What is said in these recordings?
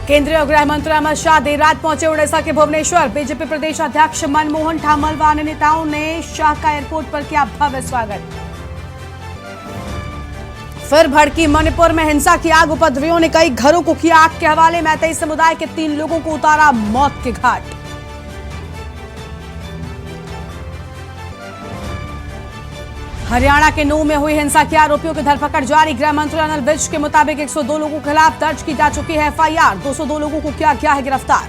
केंद्रीय गृह मंत्री अमित शाह देर रात पहुंचे उड़ीसा के भुवनेश्वर। बीजेपी प्रदेश अध्यक्ष मनमोहन ठामल व अन्य नेताओं ने शाह का एयरपोर्ट पर किया भव्य स्वागत। फिर भड़की मणिपुर में हिंसा की आग। उपद्रवियों ने कई घरों को किया आग के हवाले। मैतेई समुदाय के 3 लोगों को उतारा मौत के घाट। हरियाणा के नूंह में हुई हिंसा के आरोपियों की धरपकड़ जारी। गृह मंत्री अनिल विज के मुताबिक 102 लोगों के खिलाफ दर्ज की जा चुकी है एफआईआर। 202 लोगों को किया गया है गिरफ्तार।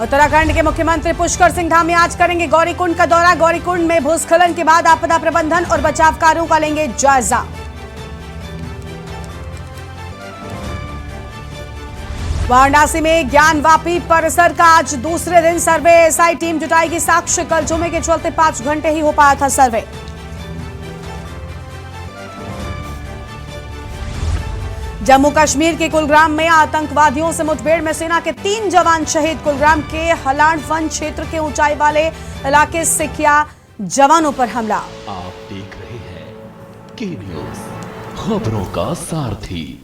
उत्तराखंड के मुख्यमंत्री पुष्कर सिंह धामी आज करेंगे गौरीकुंड का दौरा। गौरीकुंड में भूस्खलन के बाद आपदा प्रबंधन और बचाव कार्यों का लेंगे जायजा। वाराणसी में ज्ञानवापी परिसर का आज दूसरे दिन सर्वे। एसआई टीम जुटाएगी साक्ष्य। कल जुमे के चलते 5 घंटे ही हो पाया था सर्वे। जम्मू कश्मीर के कुलग्राम में आतंकवादियों से मुठभेड़ में सेना के 3 जवान शहीद। कुलग्राम के हलाड़ वन क्षेत्र के ऊंचाई वाले इलाके से किया जवानों पर हमला। आप देख रहे हैं के न्यूज़, खबरों का सारथी।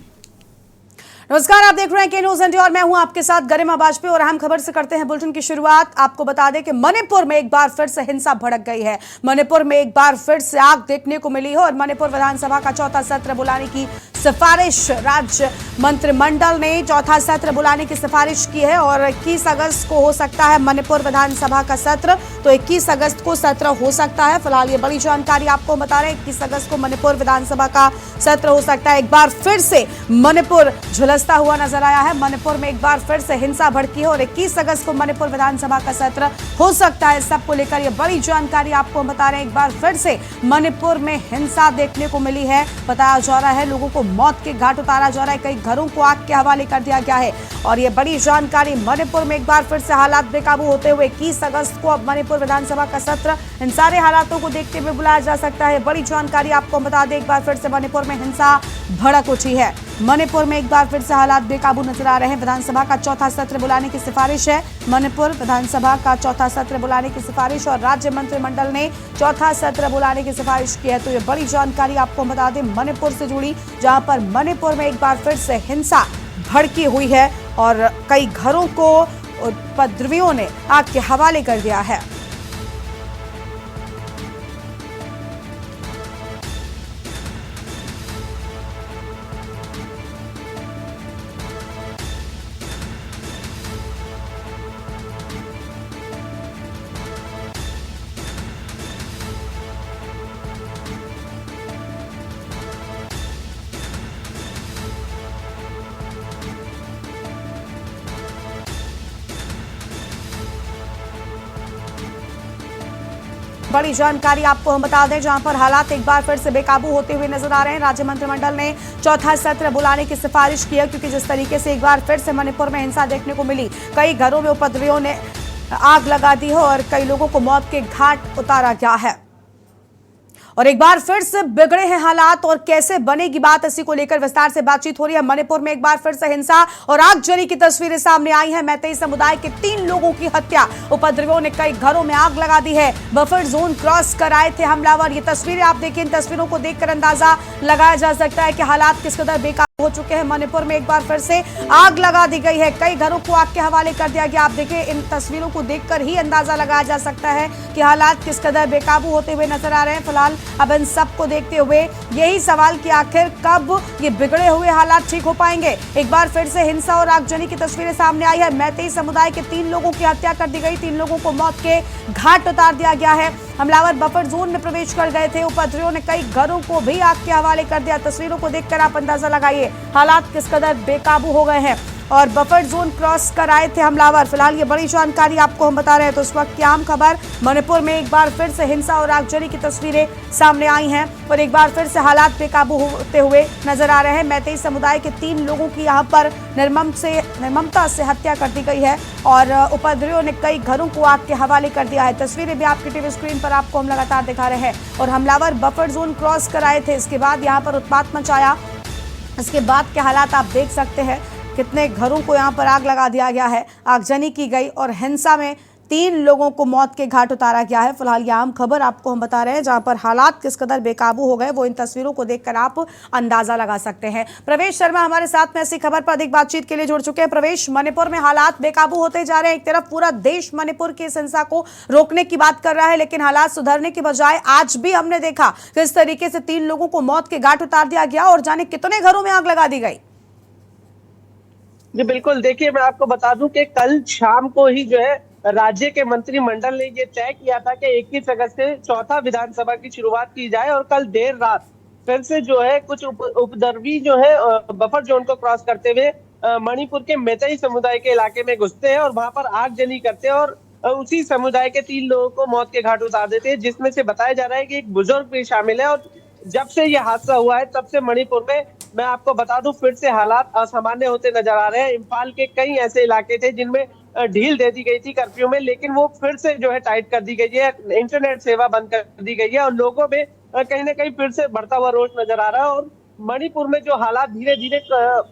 नमस्कार, आप देख रहे हैं के न्यूज़ इंडिया और मैं हूं आपके साथ गरिमा वाजपेयी। और अहम खबर से करते हैं बुलेटिन की शुरुआत। आपको बता दें कि मणिपुर में एक बार फिर से हिंसा भड़क गई है। मणिपुर में एक बार फिर से आग देखने को मिली है और मणिपुर विधानसभा का चौथा सत्र बुलाने की सिफारिश राज्य मंत्रिमंडल ने चौथा सत्र बुलाने की सिफारिश की है और 21 अगस्त को हो सकता है मणिपुर विधानसभा का सत्र। तो 21 अगस्त को सत्र हो सकता है। फिलहाल ये बड़ी जानकारी आपको बता रहे हैं। 21 अगस्त को मणिपुर विधानसभा का सत्र हो सकता है। एक बार फिर से मणिपुर झुलसता हुआ नजर आया है। मणिपुर में एक बार फिर से हिंसा भड़की है और 21 अगस्त को मणिपुर विधानसभा का सत्र हो सकता है। सबको लेकर ये बड़ी जानकारी आपको बता रहे हैं। एक बार फिर से मणिपुर में हिंसा देखने को मिली है। बताया जा रहा है लोगों को मौत के घाट उतारा जा रहा है। कई घरों को आग के हवाले कर दिया गया है और ये बड़ी जानकारी। मणिपुर में एक बार फिर से हालात बेकाबू होते हुए 21 अगस्त को अब मणिपुर विधानसभा का सत्र इन सारे हालातों को देखते हुए बुलाया जा सकता है। बड़ी जानकारी आपको बता दें। एक बार फिर से मणिपुर में हिंसा भड़क उठी है। मणिपुर में एक बार फिर से हालात बेकाबू नजर आ रहे हैं। विधानसभा का चौथा सत्र बुलाने की सिफारिश है। मणिपुर विधानसभा का चौथा सत्र बुलाने की सिफारिश और राज्य मंत्रिमंडल ने चौथा सत्र बुलाने की सिफारिश की है। तो ये बड़ी जानकारी आपको बता दें मणिपुर से जुड़ी, जहां पर मणिपुर में एक बार फिर से हिंसा भड़की हुई है और कई घरों को उपद्रवियों ने आग के हवाले कर दिया है। बड़ी जानकारी आपको हम बता दें, जहां पर हालात एक बार फिर से बेकाबू होते हुए नजर आ रहे हैं। राज्य मंत्रिमंडल ने चौथा सत्र बुलाने की सिफारिश की है क्योंकि जिस तरीके से एक बार फिर से मणिपुर में हिंसा देखने को मिली, कई घरों में उपद्रवियों ने आग लगा दी है और कई लोगों को मौत के घाट उतारा गया है और एक बार फिर से बिगड़े हैं हालात और कैसे बनेगी बात, इसी को लेकर विस्तार से बातचीत हो रही है। मणिपुर में एक बार फिर से हिंसा और आगजनी की तस्वीरें सामने आई हैं। मैतेई समुदाय के 3 लोगों की हत्या। उपद्रवियों ने कई घरों में आग लगा दी है। बफर जोन क्रॉस कर आए थे हमलावर। ये तस्वीरें आप देखिए। इन तस्वीरों को देखकर अंदाजा लगाया जा सकता है कि हालात किस कदर बेकार हो चुके हैं। मणिपुर में एक बार फिर से आग लगा दी गई है। कई घरों को आग के हवाले कर दिया गया। आप देखिए, इन तस्वीरों को देखकर ही अंदाजा लगाया जा सकता है कि हालात किस कदर बेकाबू होते हुए नजर आ रहे हैं। फिलहाल अब इन सबको देखते हुए यही सवाल कि आखिर कब ये बिगड़े हुए हालात ठीक हो पाएंगे। एक बार फिर से हिंसा और आगजनी की तस्वीरें सामने आई है। मैतेई समुदाय के 3 लोगों की हत्या कर दी गई। 3 लोगों को मौत के घाट उतार दिया गया है। हमलावर बफर जोन में प्रवेश कर गए थे। उपद्रवियों ने कई घरों को भी आग के हवाले कर दिया। तस्वीरों को देखकर आप अंदाजा लगाइए हालात किस कदर बेकाबू हो गए हैं और बफर जोन क्रॉस कर आए थे हमलावर। फिलहाल ये बड़ी जानकारी आपको हम बता रहे हैं। तो इस वक्त की अहम खबर, मणिपुर में एक बार फिर से हिंसा और आगजनी की तस्वीरें सामने आई हैं और एक बार फिर से हालात बेकाबू होते हुए नजर आ रहे हैं। मैतेई समुदाय के 3 लोगों की यहाँ पर निर्ममता से हत्या कर दी गई है और उपद्रवियों ने कई घरों को आग के हवाले कर दिया है। तस्वीरें भी आपकी टीवी स्क्रीन पर आपको हम लगातार दिखा रहे हैं और हमलावर बफर जोन क्रॉस कर आए थे। इसके बाद यहाँ पर उत्पात मचाया। इसके बाद के हालात आप देख सकते हैं। कितने घरों को यहाँ पर आग लगा दिया गया है। आगजनी की गई और हिंसा में 3 लोगों को मौत के घाट उतारा गया है। फिलहाल ये आम खबर आपको हम बता रहे हैं, जहां पर हालात किस कदर बेकाबू हो गए वो इन तस्वीरों को देखकर आप अंदाजा लगा सकते हैं। प्रवेश शर्मा हमारे साथ में ऐसी खबर पर अधिक बातचीत के लिए जुड़ चुके हैं। प्रवेश, मणिपुर में हालात बेकाबू होते जा रहे हैं। एक तरफ पूरा देश मणिपुर की इस हिंसा को रोकने की बात कर रहा है, लेकिन हालात सुधरने की बजाय आज भी हमने देखा किस तरीके से 3 लोगों को मौत के घाट उतार दिया गया और जाने कितने घरों में आग लगा दी गई। जी बिल्कुल, देखिए मैं आपको बता दूं कि कल शाम को ही जो है राज्य के मंत्रिमंडल ने ये तय किया था कि 21 अगस्त से चौथा विधानसभा की शुरुआत की जाए और कल देर रात फिर से जो है कुछ उपद्रवी जो है बफर जोन को क्रॉस करते हुए मणिपुर के मैतेई समुदाय के इलाके में घुसते हैं और वहां पर आगजनी करते हैं और उसी समुदाय के 3 लोगों को मौत के घाट उतार देते हैं, जिसमें से बताया जा रहा है कि एक बुजुर्ग भी शामिल है। और जब से ये हादसा हुआ है तब से मणिपुर में, मैं आपको बता दूं, फिर से हालात असामान्य होते नजर आ रहे हैं। इम्फाल के कई ऐसे इलाके थे जिनमें ढील दे दी गई थी कर्फ्यू में, लेकिन वो फिर से जो है टाइट कर दी गई है, इंटरनेट सेवा बंद कर दी गई है और लोगों में कहीं ना कहीं फिर से बढ़ता हुआ रोष नजर आ रहा है। और मणिपुर में जो हालात धीरे धीरे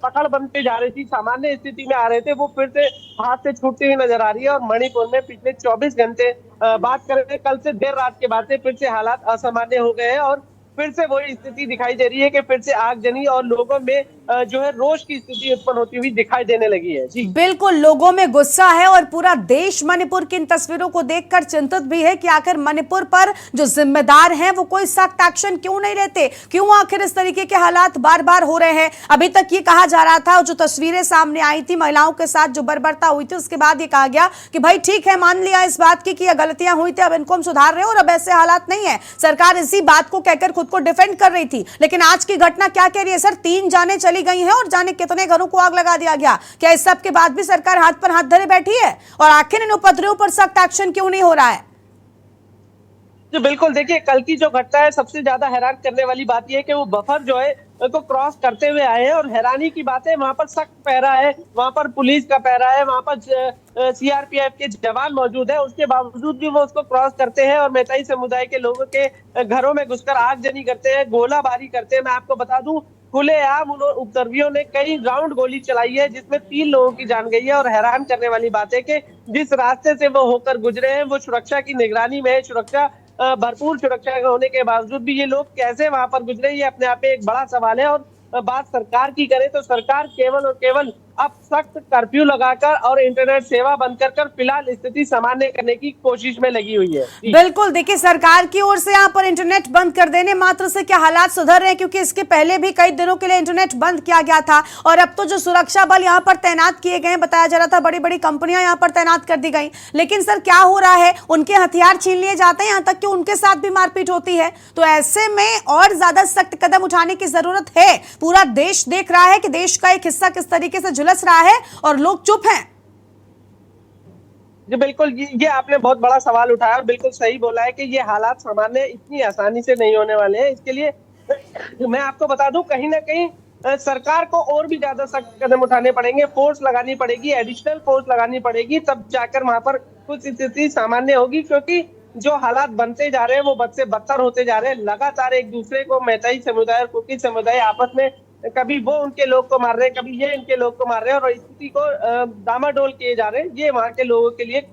पकड़ बनते जा रही थी, सामान्य स्थिति में आ रहे थे, वो फिर से हाथ से छूटती हुई नजर आ रही है। और मणिपुर में पिछले 24 घंटे बात करें, कल से देर रात के बाद से फिर से हालात असामान्य हो गए हैं और फिर से वही स्थिति दिखाई दे रही है कि फिर से आगजनी और लोगों में जो है रोष की स्थिति उत्पन्न होती हुई दिखाई देने लगी है। जी बिल्कुल, लोगों में गुस्सा है और पूरा देश मणिपुर की इन तस्वीरों को देखकर चिंतित भी है कि आखिर मणिपुर पर जो जिम्मेदार हैं वो कोई सख्त एक्शन क्यों नहीं लेते, क्यों आखिर इस तरीके के हालात बार बार हो रहे हैं। अभी तक ये कहा जा रहा था, जो तस्वीरें सामने आई थी महिलाओं के साथ जो बर्बरता हुई थी, उसके बाद ये कहा गया कि भाई ठीक है, मान लिया इस बात की कि ये गलतियां हुई थी, अब इनको हम सुधार रहे हैं और अब ऐसे हालात नहीं है। सरकार इसी बात को कहकर खुद को डिफेंड कर रही थी, लेकिन आज की घटना क्या कह रही है सर? 3 जानें चली गई हैं और जाने कितने घरों को आग लगा दिया गया। क्या इस सब के बाद भी सरकार हाथ पर हाथ धरे बैठी है? और आखिर इन उपद्रवियों पर सख्त एक्शन क्यों नहीं हो रहा है? जी बिल्कुल, देखिए कल की जो घटना है, सबसे ज्यादा हैरान करने वाली बात यह है कि वो बफर जो है को क्रॉस करते हुए आए हैं और हैरानी की बात है वहां पर सख्त पहरा है, वहां पर पुलिस का पहरा है, वहां पर सीआरपीएफ के जवान मौजूद है, उसके बावजूद भी वो उसको क्रॉस करते हैं और मैतेई समुदाय के लोगों के घरों में घुसकर आगजनी करते हैं, गोलाबारी करते हैं। मैं आपको बता दूं, खुलेआम उन उपद्रवियों ने कई राउंड गोली चलाई है, जिसमें 3 लोगों की जान गई है। और हैरान करने वाली बात है कि जिस रास्ते से वो होकर गुजरे हैं वो सुरक्षा की निगरानी में है, सुरक्षा भरपूर सुरक्षा होने के बावजूद भी ये लोग कैसे वहां पर गुजरे, ये अपने आप में एक बड़ा सवाल है। और बात सरकार की करें तो सरकार केवल और केवल अब सख्त कर्फ्यू लगाकर और इंटरनेट सेवा बंद कर फिलहाल स्थिति सामान्य करने की कोशिश में लगी हुई है। बिल्कुल, देखिए सरकार की ओर से यहाँ पर इंटरनेट बंद कर देने मात्र से क्या हालात सुधर रहे हैं? क्योंकि इसके पहले भी कई दिनों के लिए इंटरनेट बंद किया गया था और अब तो जो सुरक्षा बल यहाँ पर तैनात किए गए, बताया जा रहा था बड़ी बड़ी कंपनियां यहाँ पर तैनात कर दी गई, लेकिन सर क्या हो रहा है, उनके हथियार छीन लिए जाते हैं, यहाँ तक कि उनके साथ भी मारपीट होती है। तो ऐसे में और ज्यादा सख्त कदम उठाने की जरूरत है। पूरा देश देख रहा है कि देश का एक हिस्सा किस तरीके से झुलस रहा है और लोग चुप हैं। जी बिल्कुल, ये आपने बहुत बड़ा सवाल उठाया और बिल्कुल सही बोला है कि ये हालात सामान्य इतनी आसानी से नहीं होने वाले हैं। इसके लिए मैं आपको बता दूं, कहीं ना कहीं सरकार को और भी ज्यादा सख्त कदम उठाने पड़ेंगे, फोर्स लगानी पड़ेगी, एडिशनल फोर्स लगानी पड़ेगी, तब जाकर वहां पर कुछ स्थिति सामान्य होगी। क्योंकि जो हालात बनते जा रहे हैं वो बद से बदतर होते जा रहे हैं। लगातार एक दूसरे को मैतेई समुदाय और कुकी समुदाय आपस में कभी वो उनके लोग को मार रहे हैं, कभी ये इनके लोग को मार रहे हैं और स्थिति को डामाडोल किए जा रहे हैं। ये वहां के लोगों के लिए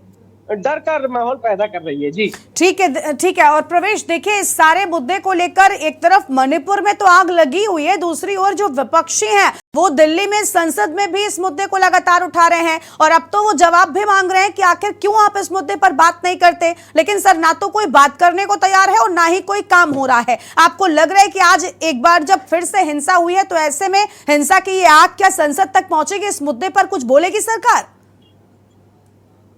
डर का माहौल पैदा कर रही है। जी ठीक है। और प्रवेश, देखिए इस सारे मुद्दे को लेकर एक तरफ मणिपुर में तो आग लगी हुई है, दूसरी ओर जो विपक्षी हैं वो दिल्ली में संसद में भी इस मुद्दे को लगातार उठा रहे हैं और अब तो वो जवाब भी मांग रहे हैं कि आखिर क्यों आप इस मुद्दे पर बात नहीं करते। लेकिन सर, ना तो कोई बात करने को तैयार है और ना ही कोई काम हो रहा है। आपको लग रहा है कि आज एक बार जब फिर से हिंसा हुई है तो ऐसे में हिंसा की ये आग क्या संसद तक पहुंचेगी? इस मुद्दे पर कुछ बोलेगी सरकार?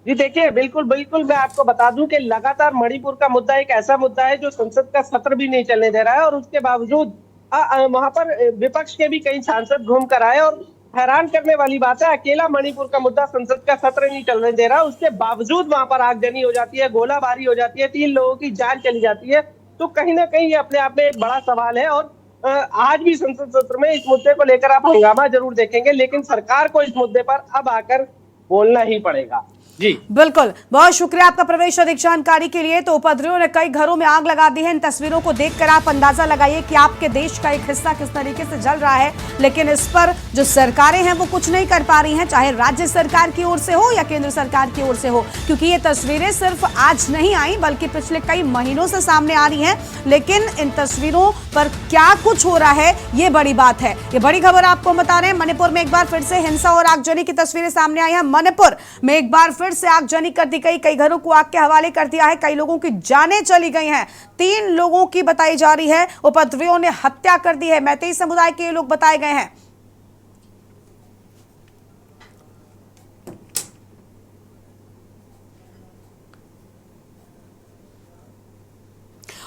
जी देखिए, बिल्कुल मैं आपको बता दूं कि लगातार मणिपुर का मुद्दा एक ऐसा मुद्दा है जो संसद का सत्र भी नहीं चलने दे रहा है और उसके बावजूद वहां पर विपक्ष के भी कई सांसद घूम कर आए। और हैरान करने वाली बात है, अकेला मणिपुर का मुद्दा संसद का सत्र नहीं चलने दे रहा, उसके बावजूद वहां पर आगजनी हो जाती है, गोलाबारी हो जाती है, 3 लोगों की जान चली जाती है। तो कहीं ना कहीं ये अपने आप में एक बड़ा सवाल है। और आज भी संसद सत्र में इस मुद्दे को लेकर आप हंगामा जरूर देखेंगे, लेकिन सरकार को इस मुद्दे पर अब आकर बोलना ही पड़ेगा। जी बिल्कुल, बहुत शुक्रिया आपका प्रवेश, अधिक जानकारी के लिए। तो उपद्रवियों ने कई घरों में आग लगा दी है। इन तस्वीरों को देखकर आप अंदाजा लगाइए कि आपके देश का एक हिस्सा किस तरीके से जल रहा है, लेकिन इस पर जो सरकारें हैं वो कुछ नहीं कर पा रही हैं, चाहे राज्य सरकार की ओर से हो या केंद्र सरकार की ओर से हो, क्योंकि ये तस्वीरें सिर्फ आज नहीं आई बल्कि पिछले कई महीनों से सामने आ रही हैं। लेकिन इन तस्वीरों पर क्या कुछ हो रहा है, ये बड़ी बात है। ये बड़ी खबर आपको बता रहे हैं। मणिपुर में एक बार फिर से हिंसा और आगजनी की तस्वीरें सामने आई हैं। मणिपुर में एक बार फिर से आगजनी कर दी गई, कई घरों को आग के हवाले कर दिया है, कई लोगों की जानें चली गई हैं। 3 लोगों की बताई जा रही है उपद्रवियों ने हत्या कर दी है। मैतेई समुदाय के लोग बताए गए हैं।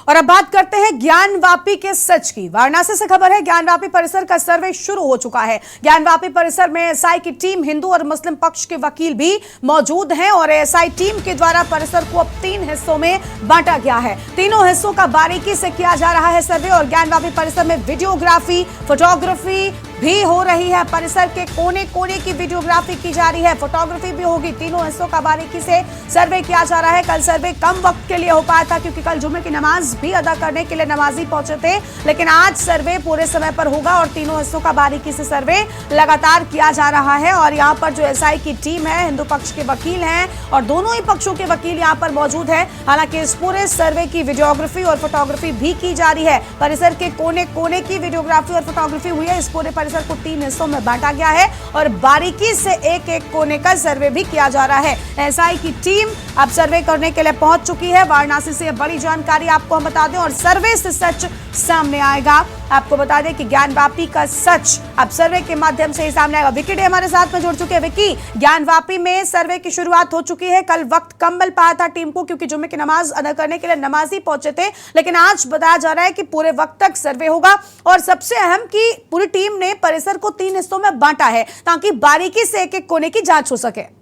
और अब बात करते हैं ज्ञानवापी के सच की। वाराणसी से खबर है, ज्ञानवापी परिसर का सर्वे शुरू हो चुका है। ज्ञानवापी परिसर में एएसआई की टीम, हिंदू और मुस्लिम पक्ष के वकील भी मौजूद हैं और एएसआई टीम के द्वारा परिसर को अब 3 हिस्सों में बांटा गया है। तीनों हिस्सों का बारीकी से किया जा रहा है सर्वे और ज्ञानवापी परिसर में वीडियोग्राफी, फोटोग्राफी भी हो रही है। परिसर के कोने कोने की वीडियोग्राफी की जा रही है, फोटोग्राफी भी होगी। तीनों हिस्सों का बारीकी से सर्वे किया जा रहा है। कल सर्वे कम वक्त के लिए हो पाया था क्योंकि कल जुम्मे की नमाज भी अदा करने के लिए नमाजी पहुंचे थे, लेकिन आज सर्वे पूरे समय पर होगा और तीनों हिस्सों का बारीकी से सर्वे लगातार किया जा रहा है। और यहाँ पर जो एएसआई की टीम है, हिंदू पक्ष के वकील हैं और दोनों ही पक्षों के वकील यहाँ पर मौजूद है। हालांकि इस पूरे सर्वे की वीडियोग्राफी और फोटोग्राफी भी की जा रही है। परिसर के कोने कोने की वीडियोग्राफी और फोटोग्राफी हुई है। इस पूरे परिसर को 3 हिस्सों में बांटा गया है और बारीकी से एक एक कोने का सर्वे भी किया जा रहा है। एएसआई की टीम अब सर्वे करने के लिए पहुंच चुकी है। वाराणसी से बड़ी जानकारी आपको हम बता दें और सर्वे से सच सामने आएगा। आपको बता दें कि ज्ञानवापी का सच अब सर्वे के माध्यम से ही सामने आएगा। विकी डे हमारे साथ में जुड़ चुके हैं। विकी, ज्ञानवापी में सर्वे की शुरुआत हो चुकी है। कल वक्त कम मिल पाया था टीम को क्योंकि जुम्मे की नमाज अदा करने के लिए नमाजी पहुंचे थे, लेकिन आज बताया जा रहा है कि पूरे वक्त तक सर्वे होगा और सबसे अहम कि पूरी टीम ने परिसर को 3 हिस्सों में बांटा है ताकि बारीकी से एक एक कोने की जांच हो सके।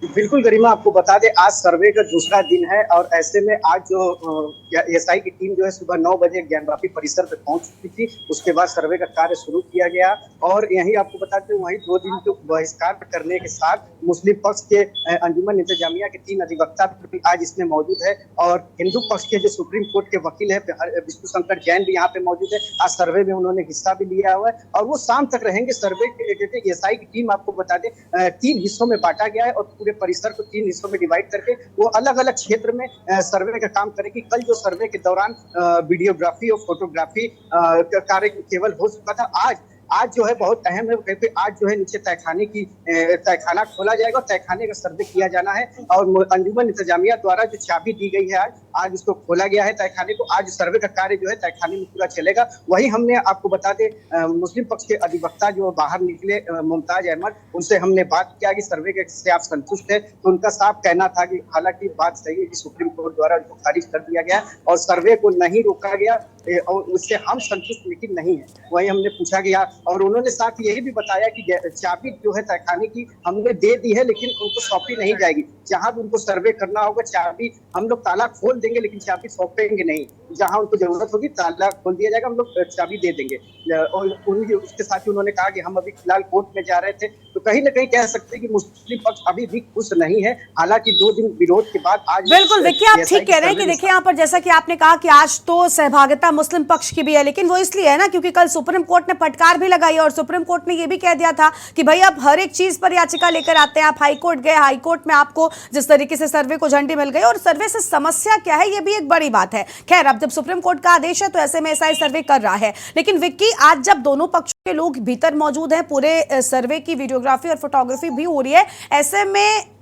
बिल्कुल गरिमा, आपको बता दें आज सर्वे का दूसरा दिन है और ऐसे में आज जो एएसआई की टीम जो है सुबह 9 बजे ज्ञानवापी परिसर पे पहुंच चुकी थी। उसके बाद सर्वे का कार्य शुरू किया गया और यहीं आपको बता दें वहीं 2 दिन के बहिष्कार करने के साथ मुस्लिम पक्ष के अंजुमन इंतजामिया के 3 अधिवक्ता भी आज इसमें मौजूद है और हिंदू पक्ष के जो सुप्रीम कोर्ट के वकील है विष्णु शंकर जैन भी यहाँ पे मौजूद है। आज सर्वे में उन्होंने हिस्सा भी लिया हुआ है और वो शाम तक रहेंगे। सर्वे एएसआई की टीम आपको बता दें 3 हिस्सों में बांटा गया है और पूरे परिसर को 3 हिस्सों में डिवाइड करके वो अलग अलग क्षेत्र में सर्वे का काम करेगी। कल जो सर्वे के दौरान वीडियोग्राफी और फोटोग्राफी का कार्य केवल हो चुका था, आज जो है बहुत अहम है क्योंकि आज जो है नीचे तहखाना खोला जाएगा और तहखाने का सर्वे किया जाना है और अंजुमन इंतजामिया द्वारा जो चाबी दी गई है आज उसको खोला गया है तहखाने को। आज सर्वे का कार्य जो है तहखाने में पूरा चलेगा। वही हमने आपको बता दें मुस्लिम पक्ष के अधिवक्ता जो बाहर निकले मुमताज अहमद, उनसे हमने बात किया कि सर्वे से आप संतुष्ट है, तो उनका साफ कहना था कि हालांकि बात सही है कि सुप्रीम कोर्ट द्वारा उनको खारिज कर दिया गया और सर्वे को नहीं रोका गया और उससे हम संतुष्ट लेकिन नहीं है। वही हमने पूछा गया और उन्होंने साथ यही भी बताया कि चाबी जो है तहखाने की हमने दे दी है लेकिन उनको सौंपी नहीं जाएगी। जहां भी उनको सर्वे करना होगा चाबी हम लोग ताला खोल देंगे लेकिन चाबी सौंपेंगे नहीं। जहां उनको जरूरत होगी ताला खोल दिया जाएगा, हम लोग चाबी दे देंगे। और उसके साथ ही उन्होंने कहा कि हम अभी फिलहाल कोर्ट में जा रहे थे, तो कहीं ना कहीं कह सकते हैं कि मुस्लिम पक्ष अभी भी खुश नहीं है। हालांकि 2 दिन विरोध के बाद आज बिल्कुल देखिए, आप ठीक कह रहे हैं कि देखिए यहाँ पर जैसा कि आपने कहा कि आज तो सहभागिता मुस्लिम पक्ष की भी है, लेकिन वो इसलिए है ना क्योंकि कल सुप्रीम कोर्ट ने फटकार भी लगाई और सुप्रीम कोर्ट ने ये भी कह दिया था कि भाई आप हर एक चीज पर याचिका लेकर आते हैं। आप हाईकोर्ट गए, हाईकोर्ट में आपको जिस तरीके से सर्वे को झंडी मिल गई और सर्वे से समस्या क्या है ये भी एक बड़ी बात है। खैर, अब जब सुप्रीम कोर्ट का आदेश है तो ऐसे में एएसआई सर्वे कर रहा है। लेकिन विक्की, आज जब दोनों पक्षों के लोग भीतर मौजूद हैं, पूरे सर्वे की वीडियोग्राफी और फोटोग्राफी भी हो रही है, ऐसे में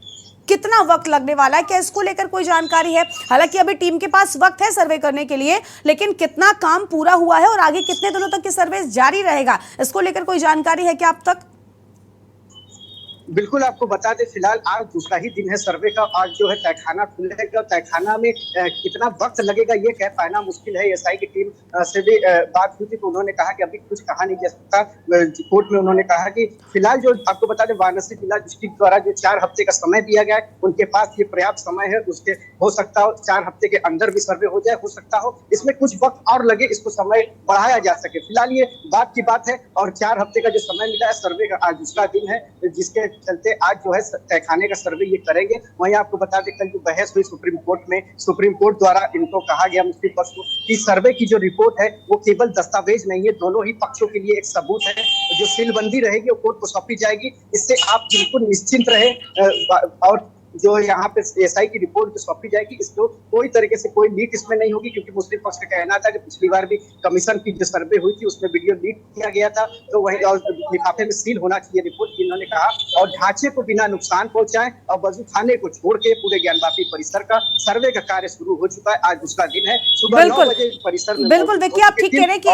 कितना वक्त लगने वाला है, क्या इसको लेकर कोई जानकारी है? हालांकि अभी टीम के पास वक्त है सर्वे करने के लिए, लेकिन कितना काम पूरा हुआ है और आगे कितने दिनों तक ये सर्वे जारी रहेगा, इसको लेकर कोई जानकारी है क्या अब तक? बिल्कुल, आपको बता दें फिलहाल आज दूसरा ही दिन है सर्वे का। आज जो है तहखाना खुलेगा, तहखाना में कितना वक्त लगेगा ये कह पाना मुश्किल है। एएसआई की टीम से भी बात हुई थी तो उन्होंने कहा कि अभी कुछ कहा नहीं जा सकता। कोर्ट में उन्होंने कहा कि फिलहाल जो आपको बता दें वाराणसी जिला डिस्ट्रिक्ट द्वारा जो 4 हफ्ते का समय दिया गया है, उनके पास ये पर्याप्त समय है। उसके हो सकता हो 4 हफ्ते के अंदर भी सर्वे हो जाए, हो सकता हो इसमें कुछ वक्त और लगे, इसको समय बढ़ाया जा सके। फिलहाल ये बात की बात है और 4 हफ्ते का जो समय मिला है सर्वे का आज दूसरा दिन है, जिसके चलते आज जो है तहखाने का सर्वे ये करेंगे। वहीं आपको बता दें कल जो बहस हुई सुप्रीम कोर्ट में, सुप्रीम कोर्ट द्वारा इनको कहा गया मुस्लिम पक्ष को कि सर्वे की जो रिपोर्ट है वो केवल दस्तावेज नहीं है, दोनों ही पक्षों के लिए एक सबूत है। जो सीलबंदी रहेगी वो कोर्ट को सौंपी जाएगी, इससे आप बिल्कुल निश्चिंत रहे। और जो यहाँ पे एसआई की रिपोर्ट सौंपी जाएगी, इसको कोई तरीके से कोई लीक इसमें नहीं होगी, क्योंकि मुस्लिम पक्ष का कहना था कि पिछली बार भी कमीशन की जो सर्वे हुई थी उसमें वीडियो लीक किया गया था, तो वही लिफाफे में सील होना चाहिए रिपोर्ट, इन्होंने कहा। और ढांचे को बिना नुकसान पहुंचाए और वजू खाने को छोड़ के पूरे ज्ञानवापी परिसर का सर्वे का कार्य शुरू हो चुका है। आज दूसरा दिन है, सुबह 9 बजे परिसर में। बिल्कुल विक्की, आप ठीक कह रहे हैं कि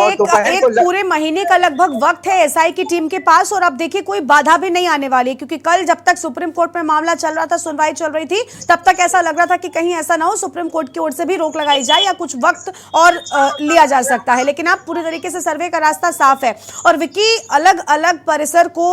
एक पूरे महीने का लगभग वक्त है एसआई की टीम के पास, और अब देखिए कोई बाधा भी नहीं आने वाली है, क्योंकि कल जब तक सुप्रीम कोर्ट में मामला चल रहा था, सुनवाई चल रही थी, तब तक ऐसा लग रहा था कि कहीं ऐसा ना हो सुप्रीम कोर्ट की ओर से भी रोक लगाई जाए या कुछ वक्त और लिया जा सकता है। लेकिन अब पूरी तरीके से सर्वे का रास्ता साफ है। और विक्की, अलग अलग परिसर को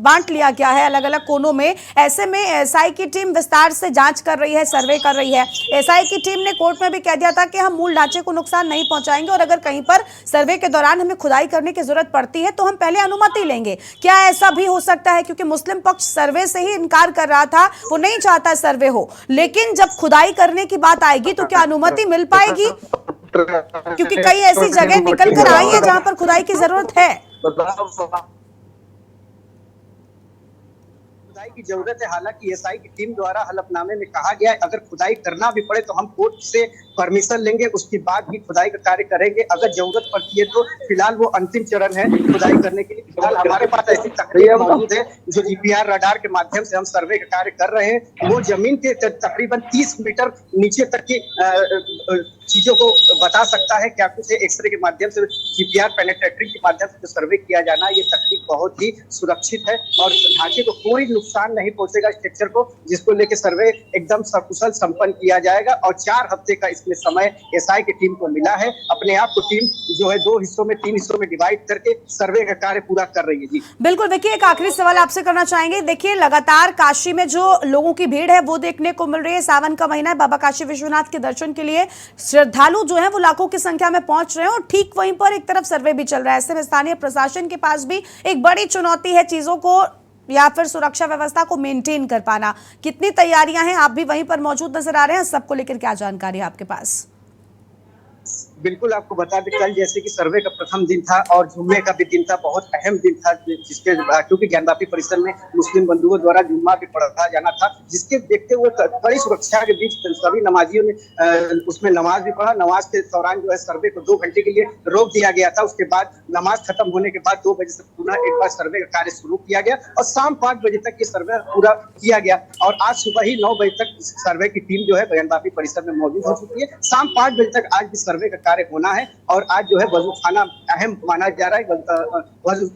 बांट लिया गया है अलग अलग कोनों में, ऐसे में एसआई की टीम विस्तार से जांच कर रही है, सर्वे कर रही है। एसआई की टीम ने कोर्ट में भी कह दिया था कि हम मूल ढांचे को नुकसान नहीं पहुंचाएंगे, और अगर कहीं पर सर्वे के दौरान हमें खुदाई करने की जरूरत पड़ती है तो हम पहले अनुमति लेंगे। क्या ऐसा भी हो सकता है, क्योंकि मुस्लिम पक्ष सर्वे से ही इनकार कर रहा था, वो नहीं चाहता सर्वे हो, लेकिन जब खुदाई करने की बात आएगी तो क्या अनुमति मिल पाएगी? क्योंकि कई ऐसी जगह निकल कर आई है जहां पर खुदाई की जरूरत है। खुदाई की जरूरत है। हालांकि एसआई की टीम द्वारा हलफनामे में कहा गया है अगर खुदाई करना भी पड़े तो हम कोर्ट से परमिशन लेंगे, उसके बाद भी खुदाई का कार्य करेंगे। अगर जरूरत पड़ती है तो फिलहाल वो अंतिम चरण है खुदाई करने के लिए। फिलहाल हमारे पास ऐसी तकनीक मौजूद है जो जीपीआर रडार के माध्यम से हम सर्वे का कार्य कर रहे हैं। वो जमीन के तकरीबन 30 मीटर नीचे तक की चीजों को बता सकता है। क्या कुछ एक्सरे के माध्यम से जीपीआर पेनिट्रेटिंग के माध्यम से जो सर्वे किया जाना है, ये तकनीक बहुत ही सुरक्षित है और ढांचे को कोई नुकसान नहीं पहुंचेगा स्ट्रक्चर को, जिसको लेकर सर्वे एकदम सकुशल संपन्न किया जाएगा। और 4 हफ्ते का इसमें समय एसआई की टीम को मिला है। अपने आप को टीम जो है 2 हिस्सों में 3 हिस्सों में डिवाइड करके सर्वे का कार्य पूरा कर रही है। जी बिल्कुल विक्की, एक आखिरी सवाल आपसे करना चाहेंगे। देखिए, लगातार काशी में जो लोगों की भीड़ है वो देखने को मिल रही है। सावन का महीना है, बाबा काशी विश्वनाथ के दर्शन के लिए श्रद्धालु जो है वो लाखों की संख्या में पहुंच रहे हैं, और ठीक वहीं पर एक तरफ सर्वे भी चल रहा है। ऐसे में स्थानीय प्रशासन के पास भी एक बड़ी चुनौती है चीजों को या फिर सुरक्षा व्यवस्था को मेंटेन कर पाना। कितनी तैयारियां हैं? आप भी वहीं पर मौजूद नजर आ रहे हैं, सबको लेकर क्या जानकारी है आपके पास? बिल्कुल, आपको बता दें कल जैसे कि सर्वे का प्रथम दिन था और जुम्मे का भी दिन था, बहुत अहम दिन था, जिसके क्योंकि ज्ञानवापी परिसर में मुस्लिम बंधुओं द्वारा जुम्मा भी पढ़ा जाना था, जिसके देखते हुए कड़ी सुरक्षा के बीच सभी नमाजियों ने उसमें नमाज भी पढ़ा। नमाज के दौरान जो है सर्वे को 2 घंटे के लिए रोक दिया गया था। उसके बाद नमाज खत्म होने के बाद 2 बजे से पुनः एक बार सर्वे का कार्य शुरू किया गया और शाम 5 बजे तक ये सर्वे पूरा किया गया। और आज सुबह ही 9 बजे तक सर्वे की टीम जो है ज्ञानवापी परिसर में मौजूद हो चुकी है। शाम 5 बजे तक आज भी सर्वे का कार्य होना है। और आज जो है वजू खाना अहम माना जा रहा है,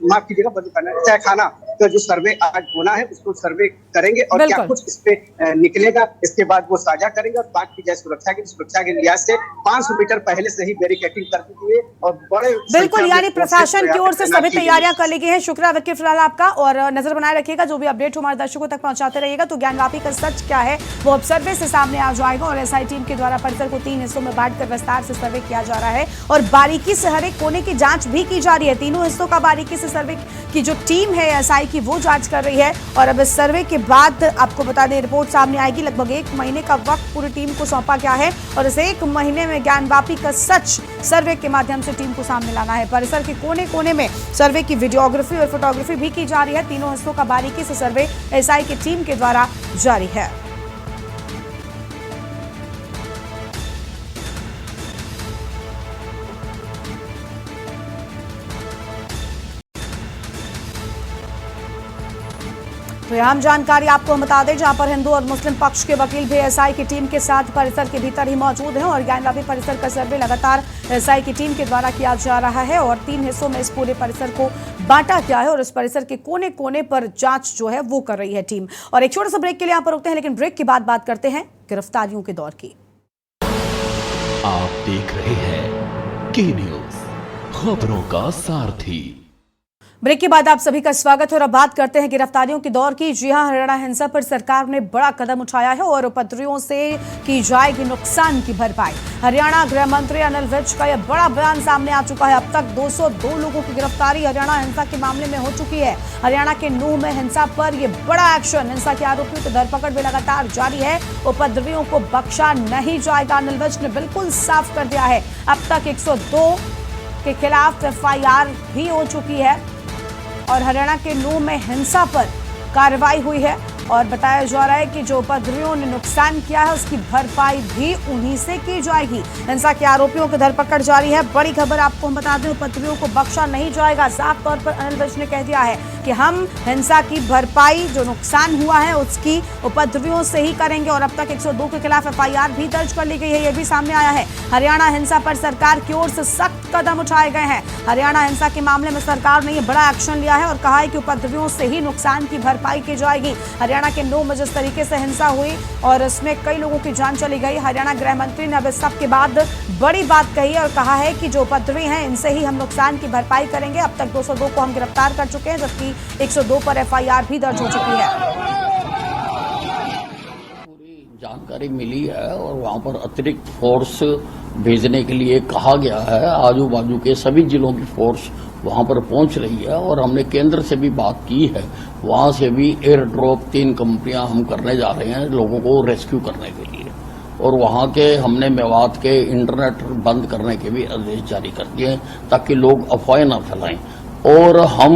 माफ कीजिएगा, वजू खाना तहखाना का जो सर्वे आज होना है उसको सर्वे करेंगे और क्या कुछ इस पे निकलेगा इसके बाद वो साझा करेंगे। और बात की जाए सुरक्षा के लिहाज से 500 मीटर पहले से ही बैरिकेडिंग कर दी है और बड़े बिल्कुल, यानी प्रशासन की ओर से सभी तैयारियां कर ली गई है। शुक्रिया विक्की फिलहाल आपका, और नजर बनाए रखिएगा, जो भी अपडेट हमारे दर्शकों तक पहुंचाते रहिएगा। तो ज्ञानवापी का सच क्या है वो अब सर्वे से सामने आ जाएगा, और एसआई टीम के द्वारा परिसर को 3 हिस्सों में बांटकर विस्तार से सर्वे किया जा रहा है और बारीकी से हर एक कोने की जांच भी की जा रही है। तीनों हिस्सों का बारीकी से सर्वे की जो टीम है एसआई की वो जांच कर रही है। और अब इस सर्वे के बाद आपको बता दें रिपोर्ट सामने आएगी। लगभग 1 महीने का वक्त पूरी टीम को सौंपा गया है और इस 1 महीने में ज्ञानवापी का सच सर्वे के माध्यम से टीम को सामने लाना है। परिसर के कोने कोने में सर्वे की वीडियोग्राफी और फोटोग्राफी भी की जा रही है। तीनों हिस्सों का बारीकी से सर्वे एसआई की टीम के द्वारा जारी है। तो अहम जानकारी आपको हम बता दें, जहां पर हिंदू और मुस्लिम पक्ष के वकील भी एसआई की टीम के साथ परिसर के भीतर ही मौजूद हैं और ज्ञानवापी परिसर का सर्वे लगातार एसआई की टीम के द्वारा किया जा रहा है और 3 हिस्सों में इस पूरे परिसर को बांटा गया है और इस परिसर के कोने कोने पर जांच जो है वो कर रही है टीम। और एक छोटा सा ब्रेक के लिए यहाँ पर रुकते हैं, लेकिन ब्रेक के बाद बात करते हैं गिरफ्तारियों के दौर की। आप देख रहे हैं के न्यूज़, खबरों का सारथी। ब्रेक के बाद आप सभी का स्वागत है और अब बात करते हैं गिरफ्तारियों के दौर की। जी हां, हरियाणा हिंसा पर सरकार ने बड़ा कदम उठाया है और उपद्रवियों से की जाएगी नुकसान की भरपाई। हरियाणा गृह मंत्री अनिल विज का यह बड़ा बयान सामने आ चुका है। अब तक 202 लोगों की गिरफ्तारी हरियाणा हिंसा के मामले में हो चुकी है। हरियाणा के नूह में हिंसा पर यह बड़ा एक्शन। हिंसा के आरोपियों की धरपकड़ भी लगातार जारी है। उपद्रवियों को बख्शा नहीं जाएगा, अनिल विज ने बिल्कुल साफ कर दिया है। अब तक 102 के खिलाफ एफआईआर भी हो चुकी है और हरियाणा के नूह में हिंसा पर कार्रवाई हुई है और बताया जा रहा है कि जो उपद्रवियों ने नुकसान किया है उसकी भरपाई भी उन्हीं से की जाएगी। हिंसा के आरोपियों की धरपकड़ जारी है। बड़ी खबर आपको हम बता दें, उपद्रवियों को बख्शा नहीं जाएगा। साफ तौर पर अनिल विज ने कह दिया है कि हम हिंसा की भरपाई जो नुकसान हुआ है उसकी उपद्रवियों से ही करेंगे और अब तक 102 के खिलाफ एफआईआर भी दर्ज कर ली गई है। यह भी सामने आया है। हरियाणा हिंसा पर सरकार की ओर से सख्त कदम उठाए गए हैं। हरियाणा हिंसा के मामले में सरकार ने यह बड़ा एक्शन लिया है और कहा है कि उपद्रवियों से ही नुकसान की भरपाई की जाएगी। हरियाणा के नूह में जिस तरीके से हिंसा हुई और इसमें कई लोगों की जान चली गई, हरियाणा गृह मंत्री ने अब इस सब के बाद बड़ी बात कही है और कहा है कि जो उपद्रवी हैं इनसे ही हम नुकसान की भरपाई करेंगे। अब तक 202 को हम गिरफ्तार कर चुके हैं जबकि 102 पर एफआईआर भी दर्ज हो चुकी है। पूरी जानकारी मिली है और वहां पर अतिरिक्त फोर्स भेजने के लिए कहा गया है। आजू बाजू के सभी जिलों की फोर्स वहां पर पहुंच रही है और हमने केंद्र से भी बात की है। वहां से भी एयर ड्रॉप 3 कंपनियां हम करने जा रहे हैं लोगों को रेस्क्यू करने के लिए और वहां के हमने मेवात के इंटरनेट बंद करने के भी आदेश जारी कर दिए ताकि लोग अफवाहें न फैलाएं और हम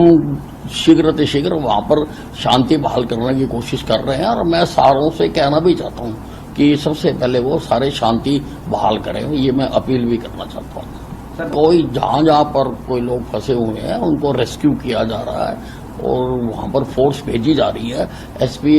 शीघ्र वहां पर शांति बहाल करने की कोशिश कर रहे हैं। और मैं सारों से कहना भी चाहता हूं कि सबसे पहले वो सारे शांति बहाल करें, ये मैं अपील भी करना चाहता हूं। कोई जहां पर कोई लोग फंसे हुए हैं उनको रेस्क्यू किया जा रहा है और वहां पर फोर्स भेजी जा रही है। एसपी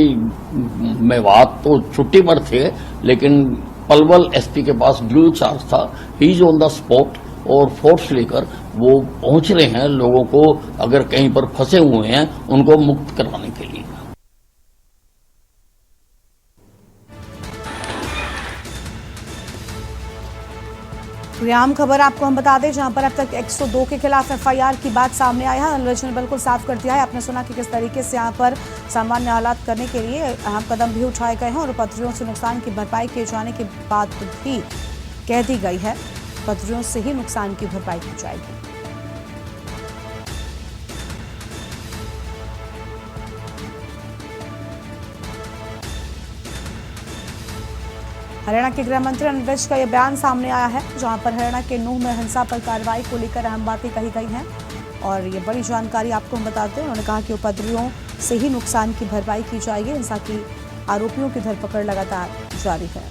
मेवात तो छुट्टी पर थे लेकिन पलवल एसपी के पास ड्यू चार्ज था। He is on the spot और फोर्स लेकर वो पहुंच रहे हैं लोगों को अगर कहीं पर फंसे हुए हैं उनको मुक्त कराने के लिए। आम खबर आपको हम बता दें जहां पर अब तक 102 के खिलाफ एफआईआर की बात सामने आई है। अनिल विज ने बिल्कुल साफ कर दिया है। आपने सुना कि किस तरीके से यहां पर सामान्य हालात करने के लिए अहम कदम भी उठाए गए हैं और उपद्रवियों से नुकसान की भरपाई किए जाने की बात भी कह दी गई है। उपद्रवियों से ही नुकसान की भरपाई की जाएगी। हरियाणा के गृह मंत्री अनिल विज का यह बयान सामने आया है जहां पर हरियाणा के नूह में हिंसा पर कार्रवाई को लेकर अहम बातें कही गई हैं और ये बड़ी जानकारी आपको हम बताते हैं। उन्होंने कहा कि उपद्रवियों से ही नुकसान की भरपाई की जाएगी। हिंसा की आरोपियों की धरपकड़ लगातार जारी है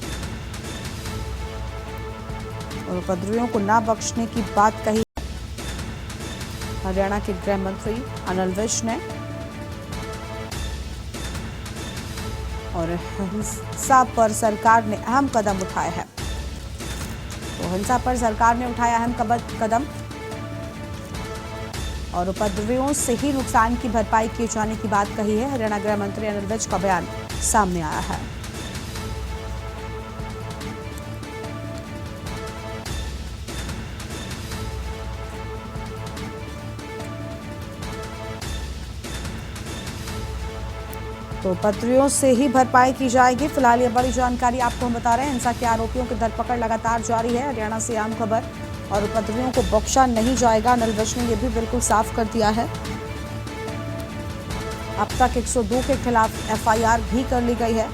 और उपद्रवियों को ना बख्शने की बात कही हरियाणा के गृह मंत्री अनिल विज ने। और हिंसा पर सरकार ने अहम कदम उठाए हैं। तो हिंसा पर सरकार ने उठाया अहम कदम और उपद्रवियों से ही नुकसान की भरपाई किए जाने की बात कही है। हरियाणा गृह मंत्री अनिल विज का बयान सामने आया है। तो उपद्रवियों से ही भरपाई की जाएगी। फिलहाल ये बड़ी जानकारी आपको हम बता रहे हैं। हिंसा के आरोपियों की धरपकड़ लगातार जारी है। हरियाणा से आम खबर और उपद्रवियों को बख्शा नहीं जाएगा, अनिल विज ने यह भी बिल्कुल साफ कर दिया है। अब तक 102 के खिलाफ एफआईआर भी कर ली गई है।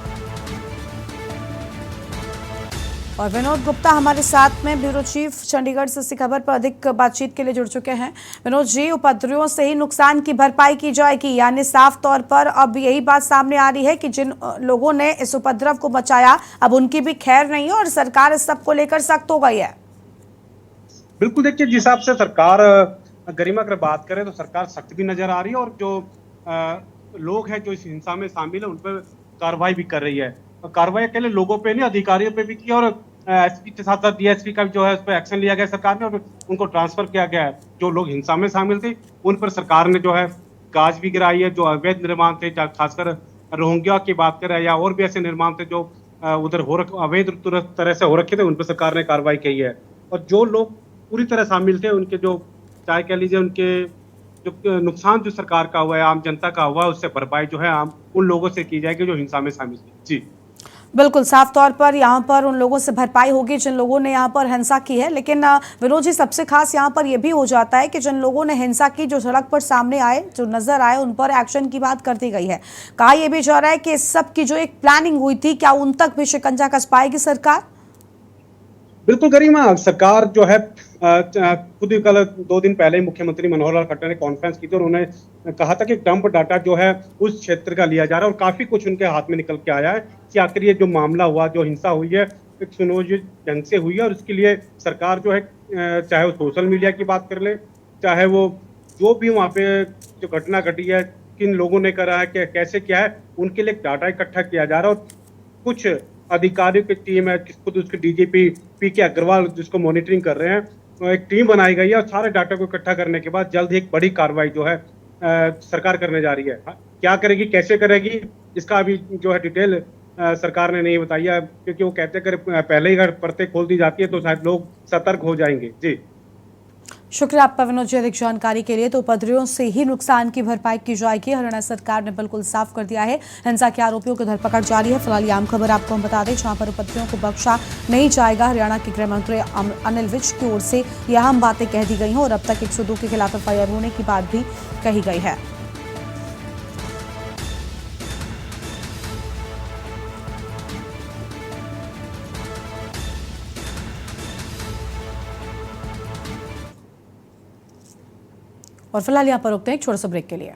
और विनोद गुप्ता हमारे साथ में ब्यूरो चीफ चंडीगढ़ से इसी खबर पर अधिक बातचीत के लिए जुड़ चुके हैं। विनोद जी, उपद्रवियों से ही नुकसान की भरपाई की जाएगी, यानी साफ तौर पर अब यही बात सामने आ रही है कि जिन लोगों ने इस उपद्रव को मचाया अब उनकी भी खैर नहीं है और सरकार इस सब को लेकर सख्त हो गई है। बिल्कुल, देखिए जिस हिसाब से सरकार गरिमा अगर बात करें तो सरकार सख्त भी नजर आ रही है और जो लोग हैं जो इस हिंसा में शामिल है उन पर कार्रवाई भी कर रही है। कार्रवाई अकेले लोगों पे नहीं, अधिकारियों पे भी की और एसपी के साथ साथ डीएसपी का जो है उस पर एक्शन लिया गया सरकार ने और उनको ट्रांसफर किया गया है। जो लोग हिंसा में शामिल थे उन पर सरकार ने जो है गाज भी गिराई है। जो अवैध निर्माण थे, खासकर रोहिंग्या की बात करें या और भी ऐसे निर्माण थे जो उधर अवैध तरह से हो रखे थे, उन पर सरकार ने कार्रवाई की है। और जो लोग पूरी तरह शामिल थे, उनके जो चाहे कह लीजिए उनके जो नुकसान जो सरकार का हुआ है, आम जनता का हुआ है, उससे भरपाई जो है आम उन लोगों से की जाएगी जो हिंसा में शामिल थे। जी बिल्कुल, साफ तौर पर यहाँ पर उन लोगों से भरपाई होगी जिन लोगों ने यहाँ पर हिंसा की है। लेकिन विनोद जी, सबसे खास यहाँ पर यह भी हो जाता है कि जिन लोगों ने हिंसा की, जो सड़क पर सामने आए, जो नजर आए, उन पर एक्शन की बात कर दी गई है। कहा यह भी जा रहा है कि इस सब की जो एक प्लानिंग हुई थी, क्या उन तक भी शिकंजा कस पाएगी सरकार? बिल्कुल गरिमा, सरकार जो है खुद ही कल 2 दिन पहले ही मुख्यमंत्री मनोहर लाल खट्टर ने कॉन्फ्रेंस की थी और उन्होंने कहा था कि डंप डाटा जो है उस क्षेत्र का लिया जा रहा है और काफी कुछ उनके हाथ में निकल के आया है कि आखिर ये जो मामला हुआ, जो हिंसा हुई है, एक सुनियोजित ढंग से हुई है और उसके लिए सरकार जो है, चाहे वो सोशल मीडिया की बात कर ले, चाहे वो जो भी वहाँ पे जो घटना घटी है, किन लोगों ने करा है, कैसे क्या है, उनके लिए डाटा इकट्ठा किया जा रहा है और कुछ अधिकारियों की टीम है, खुद उसके डीजीपी पीके अग्रवाल जिसको मॉनिटरिंग कर रहे हैं, तो एक टीम बनाई गई है और सारे डाटा को इकट्ठा करने के बाद जल्द ही एक बड़ी कार्रवाई जो है सरकार करने जा रही है। क्या करेगी, कैसे करेगी, इसका अभी जो है डिटेल सरकार ने नहीं बताई है, क्योंकि वो कहते हैं कि पहले ही अगर परतें खोल दी जाती है तो शायद लोग सतर्क हो जाएंगे। जी शुक्रिया आपका विनोद जी अधिक जानकारी के लिए। तो उपद्रवियों से ही नुकसान की भरपाई की जाएगी, हरियाणा सरकार ने बिल्कुल साफ कर दिया है। हिंसा के आरोपियों की धरपकड़ जारी है। फिलहाल ये आम खबर आपको हम बता दें, जहां पर उपद्रवियों को बख्शा नहीं जाएगा। हरियाणा के गृह मंत्री अनिल विज की ओर से ये अहम बातें कह दी गई हैं और अब तक 102 के खिलाफ एफआईआर होने की बात भी कही गई है। और फिलहाल यहाँ पर रुकते हैं एक छोटा सा ब्रेक के लिए।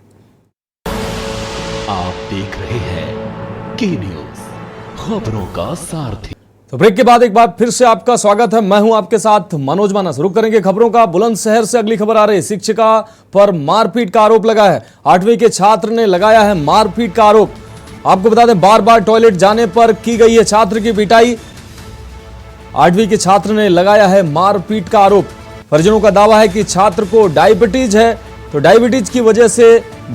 आप देख रहे हैं के न्यूज, खबरों का सारथी। तो ब्रेक के बाद एक बार फिर से आपका स्वागत है। मैं हूं आपके साथ मनोज मानस। रुक करेंगे खबरों का। बुलंदशहर से अगली खबर आ रही है। शिक्षिका पर मारपीट का आरोप लगा है। 8वीं के छात्र ने लगाया है मारपीट का आरोप। आपको बता दें, बार बार टॉयलेट जाने पर की गई है छात्र की पिटाई। 8वीं के छात्र ने लगाया है मारपीट का आरोप। परिजनों का दावा है कि छात्र को डायबिटीज है, तो डायबिटीज की वजह से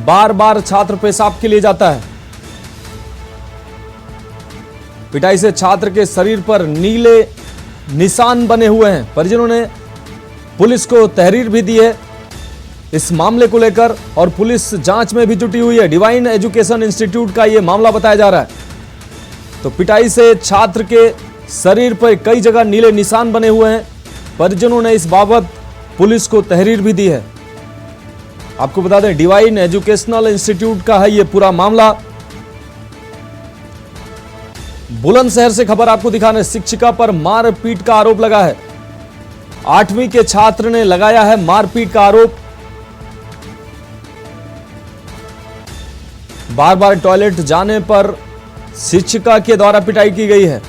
बार बार छात्र पेशाब के लिए जाता है। पिटाई से छात्र के शरीर पर नीले निशान बने हुए हैं। परिजनों ने पुलिस को तहरीर भी दी है इस मामले को लेकर और पुलिस जांच में भी जुटी हुई है। डिवाइन एजुकेशन इंस्टीट्यूट का यह मामला बताया जा रहा है। तो पिटाई से छात्र के शरीर पर कई जगह नीले निशान बने हुए हैं। परिजनों ने इस बाबत पुलिस को तहरीर भी दी है। आपको बता दें, डिवाइन एजुकेशनल इंस्टीट्यूट का है यह पूरा मामला। बुलंदशहर से खबर आपको दिखाने, शिक्षिका पर मारपीट का आरोप लगा है। 8वीं के छात्र ने लगाया है मारपीट का आरोप। बार बार टॉयलेट जाने पर शिक्षिका के द्वारा पिटाई की गई है।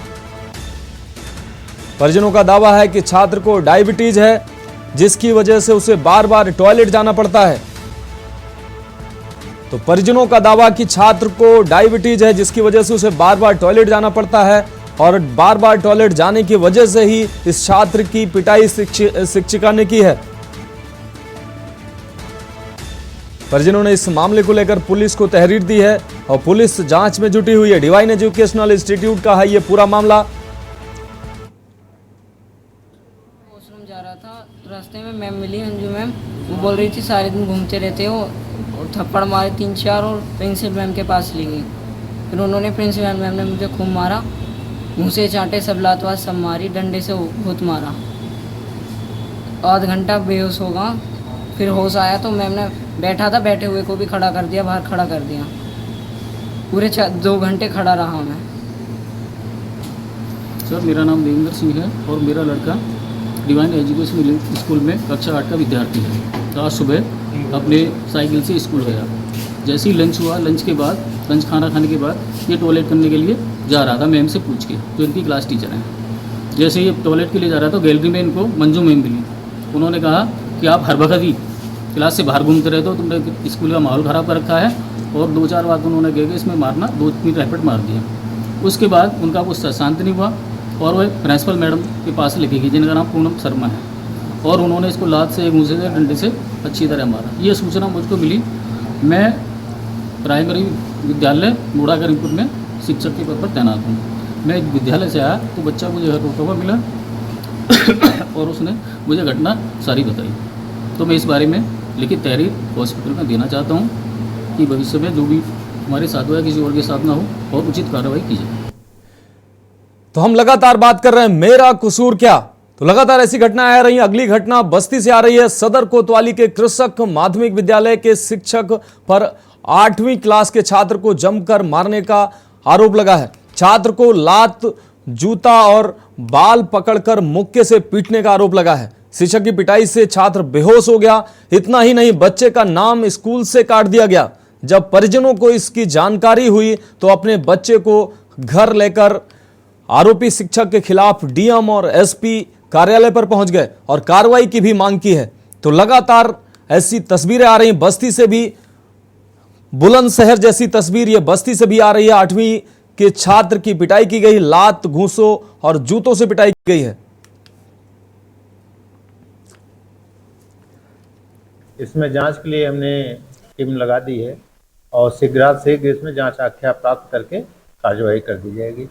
परिजनों का दावा है कि छात्र को डायबिटीज है, जिसकी वजह से उसे बार बार टॉयलेट जाना पड़ता है। तो परिजनों का दावा कि छात्र को डायबिटीज है, जिसकी वजह से उसे बार बार टॉयलेट जाना पड़ता है और बार बार टॉयलेट जाने की वजह से ही इस छात्र की पिटाई शिक्षिका ने की है। परिजनों ने इस मामले को लेकर पुलिस को तहरीर दी है और पुलिस जांच में जुटी हुई है। डिवाइन एजुकेशनल इंस्टीट्यूट का है यह पूरा मामला। वॉशरूम जा रहा था, रास्ते में मैम मिली, अंजू मैम। वो बोल रही थी सारे दिन घूमते रहते हो, और थप्पड़ मारे 3-4 और प्रिंसिपल मैम के पास ले गई। फिर उन्होंने प्रिंसिपल मैम ने मुझे खूब मारा, घूसे चाटे सब लातवाज सब मारी, डंडे से बहुत मारा। आधा घंटा बेहोश होगा, फिर होश आया तो मैम ने बैठा था, बैठे हुए को भी खड़ा कर दिया, बाहर खड़ा कर दिया। पूरे 2 घंटे खड़ा रहा मैं। सर, मेरा नाम देवेंद्र सिंह है और मेरा लड़का डिवाइन एजुकेशन स्कूल में कक्षा 8 का विद्यार्थी है। तो आज सुबह अपने साइकिल से स्कूल गया। जैसे ही लंच हुआ, लंच के बाद, लंच खाना खाने के बाद ये टॉयलेट करने के लिए जा रहा था मैम से पूछ के, जो इनकी क्लास टीचर हैं। जैसे ये टॉयलेट के लिए जा रहा था, गैलरी में इनको मंजू मैम मिली। उन्होंने कहा कि आप हर वक्त ही क्लास से बाहर घूमते रहते हो, तुमने स्कूल का माहौल ख़राब कर रखा है। और 2-4 बात उन्होंने कह के इसमें मारना 2-3 रैपेट मार दिया। उसके बाद उनका गुस्सा शांत नहीं हुआ और वह प्रिंसिपल मैडम के पास लेके गई, जिनका नाम पूनम शर्मा है। और उन्होंने इसको लात से, घूसे से, डंडे से अच्छी तरह मारा। ये सूचना मुझको मिली। मैं प्राइमरी विद्यालय बूढ़ा करीमपुर में शिक्षक के पद पर तैनात हूँ। मैं विद्यालय से आया तो बच्चा मुझे घर रोका हुआ मिला और उसने मुझे घटना सारी बताई। तो मैं इस बारे में लेकिन तहरीर हॉस्पिटल में देना चाहता हूँ कि भविष्य में जो भी हमारे साथ हुआ किसी और के साथ ना हो और उचित कार्रवाई की जाए। तो हम लगातार बात कर रहे हैं मेरा कसूर क्या, तो लगातार ऐसी घटनाएं आ रही हैं। अगली घटना बस्ती से आ रही है। सदर कोतवाली के कृषक माध्यमिक विद्यालय के शिक्षक पर 8वीं क्लास के छात्र को जमकर मारने का आरोप लगा है। छात्र को लात, जूता और बाल पकड़कर मुक्के से पीटने का आरोप लगा है। शिक्षक की पिटाई से छात्र बेहोश हो गया। इतना ही नहीं, बच्चे का नाम स्कूल से काट दिया गया। जब परिजनों को इसकी जानकारी हुई तो अपने बच्चे को घर लेकर आरोपी शिक्षक के खिलाफ डीएम और एसपी कार्यालय पर पहुंच गए और कार्रवाई की भी मांग की है। तो लगातार ऐसी तस्वीरें आ रही हैं। बस्ती से भी, बुलंदशहर जैसी तस्वीर ये बस्ती से भी आ रही है। 8वीं के छात्र की पिटाई की गई, लात, घूंसों और जूतों से पिटाई की गई है। इसमें जांच के लिए हमने टीम लगा दी है और शीघ्र इसमें जांच आख्या प्राप्त करके कार्यवाही कर दी जाएगी।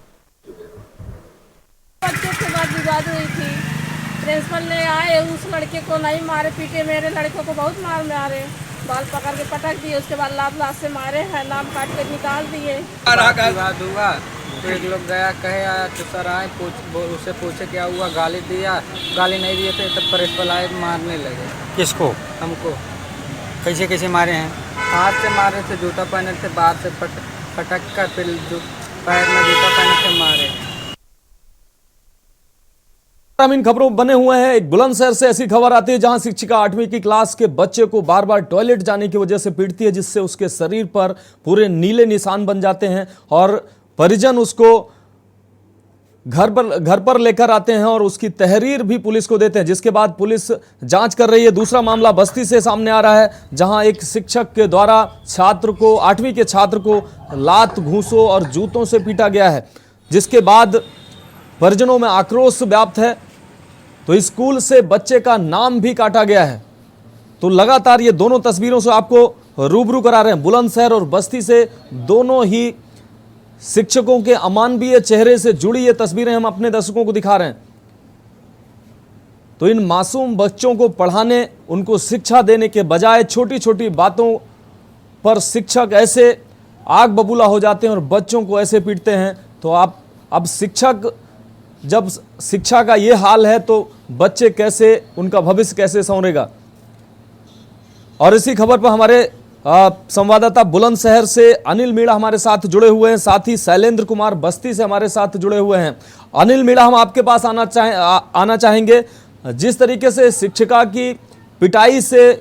बच्चे के बाद विवाद हुई थी, प्रिंसिपल ने आए, उस लड़के को नहीं मारे पीटे, मेरे लड़कों को बहुत मारे, बाल पकड़ के पटक दिए, उसके बाद लात से मारे हैं, नाम काट के निकाल दिए। विवाद हुआ तो एक लोग गया, कहे आया तो सर आए, उससे पूछे क्या हुआ, गाली दिया, गाली नहीं दिए थे तब प्रिंसिपल आए मारने लगे। किसको? हमको। कैसे कैसे मारे हैं? हाथ से मारे थे, जूता पहने थे, बाहर से पटक कर फिर पैर में जूता पहने थे मारे। ग्रामीण खबरों बने हुए हैं। एक बुलंदशहर से ऐसी खबर आती है जहां शिक्षिका 8वीं की क्लास के बच्चे को बार बार टॉयलेट जाने की वजह से पीटती है, जिससे उसके शरीर पर पूरे नीले निशान बन जाते हैं और परिजन उसको घर पर लेकर आते हैं और उसकी तहरीर भी पुलिस को देते हैं, जिसके बाद पुलिस जांच कर रही है। दूसरा मामला बस्ती से सामने आ रहा है जहां एक शिक्षक के द्वारा छात्र को, 8वीं के छात्र को लात, घूंसों और जूतों से पीटा गया है, जिसके बाद परिजनों में आक्रोश व्याप्त है। तो स्कूल से बच्चे का नाम भी काटा गया है। तो लगातार ये दोनों तस्वीरों से आपको रूबरू करा रहे हैं। बुलंदशहर और बस्ती से दोनों ही शिक्षकों के अमानवीय चेहरे से जुड़ी ये तस्वीरें हम अपने दर्शकों को दिखा रहे हैं। तो इन मासूम बच्चों को पढ़ाने, उनको शिक्षा देने के बजाय छोटी छोटी बातों पर शिक्षक ऐसे आग बबूला हो जाते हैं और बच्चों को ऐसे पीटते हैं। तो आप अब शिक्षक, जब शिक्षा का ये हाल है तो बच्चे कैसे, उनका भविष्य कैसे संवरेगा। और इसी खबर पर हमारे संवाददाता बुलंदशहर से अनिल मीणा हमारे साथ जुड़े हुए हैं, साथ ही शैलेंद्र कुमार बस्ती से हमारे साथ जुड़े हुए हैं। अनिल मीणा, हम आपके पास आना चाहेंगे। जिस तरीके से शिक्षिका की पिटाई से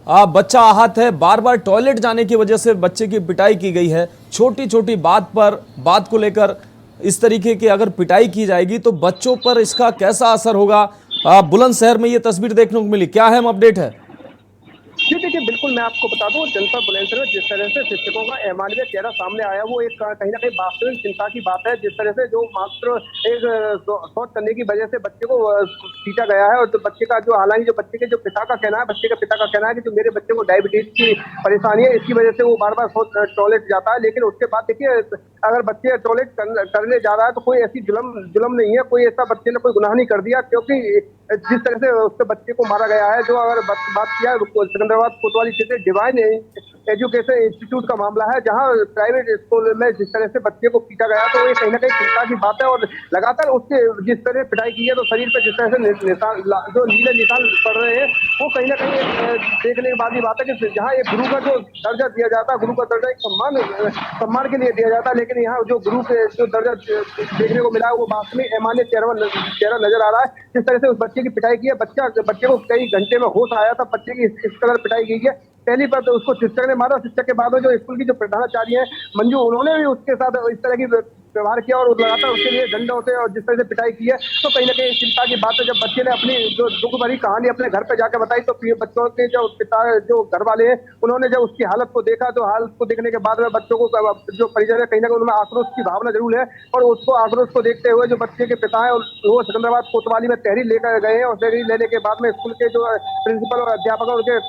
बच्चा आहत है, बार बार टॉयलेट जाने की वजह से बच्चे की पिटाई की गई है, छोटी छोटी बात को लेकर इस तरीके की अगर पिटाई की जाएगी तो बच्चों पर इसका कैसा असर होगा। बुलंदशहर में ये तस्वीर देखने को मिली, क्या अहम अपडेट है? जी देखिए, बिल्कुल मैं आपको बता दूं, जनपद बुलंदशहर में जिस तरह से शिक्षकों का अमानवीय चेहरा सामने आया, वो एक कहीं ना कहीं वास्तविक चिंता की बात है। जिस तरह से जो मात्र एक सोच करने की वजह से बच्चे को पीटा गया है, और तो बच्चे का जो, हालांकि जो बच्चे के जो पिता का कहना है, बच्चे के पिता का कहना है कि जो मेरे बच्चे को डायबिटीज की परेशानी है, इसकी वजह से वो बार बार टॉयलेट जाता है। लेकिन उसके बाद देखिए, अगर बच्चे टॉयलेट करने जा रहा है तो कोई ऐसी जुल्म नहीं है, कोई ऐसा बच्चे ने कोई गुनाह नहीं कर दिया, क्योंकि जिस तरह से उसके बच्चे को मारा गया है, जो अगर बात किया सिकंदराबाद कोतवाली क्षेत्र डिवाइन एजुकेशन इंस्टीट्यूट का मामला है, जहां प्राइवेट स्कूल में जिस तरह से बच्चे को पीटा गया, तो ये कहीं ना कहीं चिंता की बात है। और लगातार उसके जिस तरह पिटाई की है, तो शरीर पर जिस तरह से निशान, जो नीले निशान पड़ रहे हैं, वो कहीं ना कहीं देखने के बाद ही बात है कि जहाँ एक गुरु का जो दर्जा दिया जाता है, गुरु का दर्जा एक सम्मान के लिए दिया जाता है, लेकिन यहाँ जो गुरु के जो दर्जा देखने को मिला है, वो वास्तव में अमान्य चेहरा नजर आ रहा है। जिस तरह से उस बच्चे की पिटाई की है, बच्चे को कई घंटे में होश आया था, बच्चे की इस कदर पिटाई की है। पहली बार तो उसको शिक्षक ने मारा, शिक्षक के बाद में जो स्कूल की जो प्रधानाचार्य है मंजू, उन्होंने भी उसके साथ इस तरह की व्यवहार किया और लगातार उसके लिए दंड होते और जिस तरह से पिटाई की है, तो कहीं ना कहीं चिंता की बात है। जब बच्चे ने अपनी जो दुख भरी कहानी अपने घर पे जाकर बताई, तो बच्चों के जो पिता, जो घर वाले हैं, उन्होंने जब उसकी हालत को देखा, तो हालत को देखने के बाद में बच्चों को जो परिजन है, कहीं ना कहीं उनमें आक्रोश की भावना जरूर है। और उसको आक्रोश को देखते हुए जो बच्चे के पिता है, वो सिकंदराबाद कोतवाली में तहरीर लेकर गए हैं, और तहरीर लेने के बाद में स्कूल के जो प्रिंसिपल और अध्यापक, उनके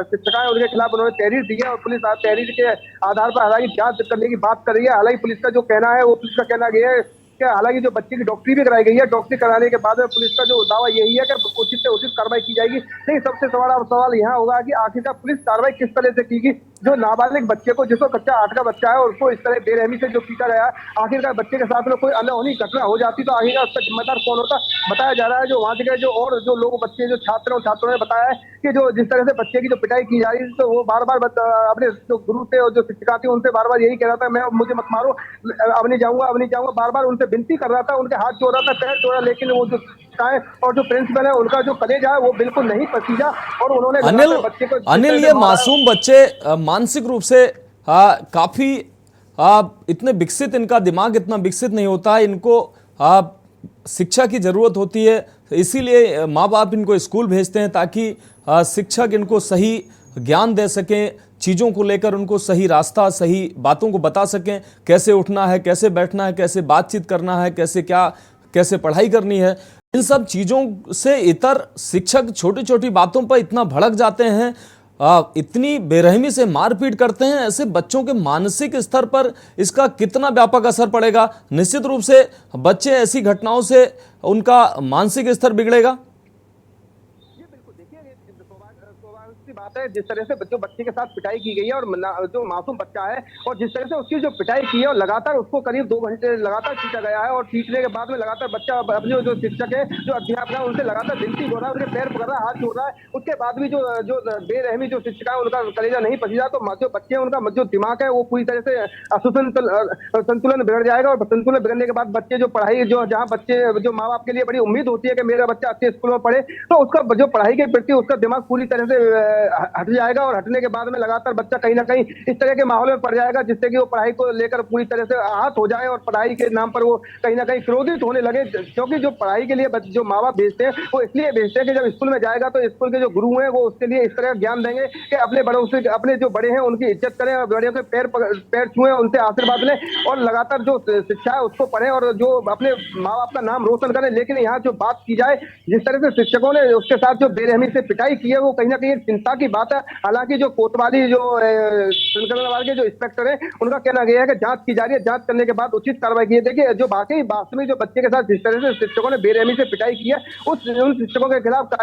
शिक्षक, उनके खिलाफ उन्होंने तहरीर दी है। और पुलिस तहरीर के आधार पर हालांकि जांच करने की बात कर रही है। हालांकि पुलिस का जो कहना है, वो पुलिस का कहना यह है के हालांकि जो बच्चे की डॉक्टरी भी कराई गई है, डॉक्टरी कराने के बाद में पुलिस का जो दावा यही है कि उचित से उचित कार्रवाई की जाएगी। लेकिन सबसे सवाल यहाँ होगा कि आखिरकार पुलिस कार्रवाई किस तरह से की, जो नाबालिग बच्चे को, जिसको कच्चा 8 का बच्चा है और उसको इस तरह बेरहमी से जो पीटा गया, आखिरकार बच्चे के साथ में कोई अनहोनी घटना हो जाती तो आखिरकार उसका जिम्मेदार कौन होता। बताया जा रहा है जो वहां के जो और जो लोग बच्चे जो छात्रों ने बताया है कि जो जिस तरह से बच्चे की जो पिटाई की जा रही है, तो वो बार बार अपने जो गुरु थे और जो शिक्षिका थी उनसे बार बार यही कह रहा था, मैं मुझे मत मारो, अब नहीं जाऊंगा, बार बार उनसे विनती कर रहा था, उनके हाथ जोड़ रहा था, पैर जोड़ा, लेकिन वो जो और जो प्रिंसिपल है उनका जो कलेजा है वो बिल्कुल नहीं पसीजा और उन्होंने बच्चे को अनिल ये मासूम बच्चे मानसिक रूप से काफी इतने विकसित, इनका दिमाग इतना विकसित नहीं होता है, इनको शिक्षा की जरूरत होती है, इसीलिए माँ बाप इनको स्कूल भेजते हैं ताकि शिक्षक इनको सही ज्ञान दे सकें, चीज़ों को लेकर उनको सही रास्ता, सही बातों को बता सकें, कैसे उठना है, कैसे बैठना है, कैसे बातचीत करना है, कैसे पढ़ाई करनी है। इन सब चीज़ों से इतर शिक्षक छोटी छोटी बातों पर इतना भड़क जाते हैं, इतनी बेरहमी से मारपीट करते हैं, ऐसे बच्चों के मानसिक स्तर पर इसका कितना व्यापक असर पड़ेगा। निश्चित रूप से बच्चे ऐसी घटनाओं से उनका मानसिक स्तर बिगड़ेगा। बात है जिस तरह से जो बच्चे के साथ पिटाई की गई है और जो मासूम बच्चा है और जिस तरह से उसकी जो पिटाई की है और लगातार उसको करीब 2 घंटे लगातार पीटा गया है और पीटने के बाद में लगातार बच्चा अपने जो शिक्षक है, जो अध्यापक है, उनसे लगातार विनती हो रहा है, उनके पैर पकड़ रहा है, हाथ जोड़ रहा है, उसके बाद भी जो बेरहमी जो शिक्षिका है उनका कलेजा नहीं पसीजा, तो जो बच्चे हैं उनका जो दिमाग है वो पूरी तरह से संतुलन बिगड़ जाएगा और संतुलन बिगड़ने के बाद बच्चे जो पढ़ाई जहाँ बच्चे जो माँ बाप के लिए बड़ी उम्मीद होती है कि मेरा बच्चा अच्छे स्कूल में पढ़े, तो उसका जो पढ़ाई के प्रति उसका दिमाग पूरी तरह से हट जाएगा और हटने के बाद में लगातार बच्चा कहीं ना कहीं इस तरह के माहौल में पड़ जाएगा जिससे कि वो पढ़ाई को लेकर पूरी तरह से आहत हो जाए और पढ़ाई के नाम पर वो कहीं ना कहीं क्रोधित होने लगे। क्योंकि जो पढ़ाई के लिए जो माँ बाप भेजते हैं वो इसलिए भेजते हैं कि जब स्कूल में जाएगा तो स्कूल के जो गुरु हैं वो उसके लिए इस तरह ज्ञान देंगे कि अपने बड़ों से, अपने जो बड़े हैं उनकी इज्जत करें और बड़े के पैर छुएं, उनसे आशीर्वाद लें और लगातार जो शिक्षा है उसको पढ़ें और जो अपने माँ बाप का नाम रोशन करें। लेकिन यहाँ जो बात की जाए जिस तरह से शिक्षकों ने उसके साथ जो बेरहमी से पिटाई की है वो कहीं ना कहीं चिंता की बात है। हालांकि जो कोतवाली जो के जो इंस्पेक्टर है उनका कहना गया है कि जांच की जा रही है, जांच करने के बाद उचित कार्रवाई की है। देखिए जो वाकई वास्तविक जो बच्चे के साथ जिस तरह से शिक्षकों ने बेरहमी से पिटाई की है उन शिक्षकों के खिलाफ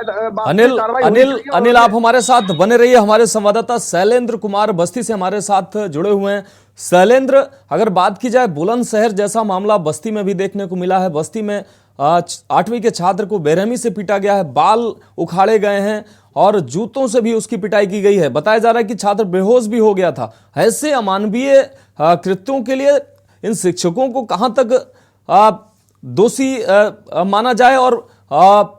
अनिल आप हमारे साथ बने रहिए। हमारे संवाददाता शैलेंद्र कुमार बस्ती से हमारे साथ जुड़े हुए हैं। शैलेंद्र, अगर बात की जाए बुलंदशहर जैसा मामला बस्ती में भी देखने को मिला है। बस्ती में 8वीं के छात्र को बेरहमी से पीटा गया है, बाल उखाड़े गए हैं और जूतों से भी उसकी पिटाई की गई है। बताया जा रहा है कि छात्र बेहोश भी हो गया था। ऐसे अमानवीय कृत्यों के लिए इन शिक्षकों को कहां तक दोषी माना जाए और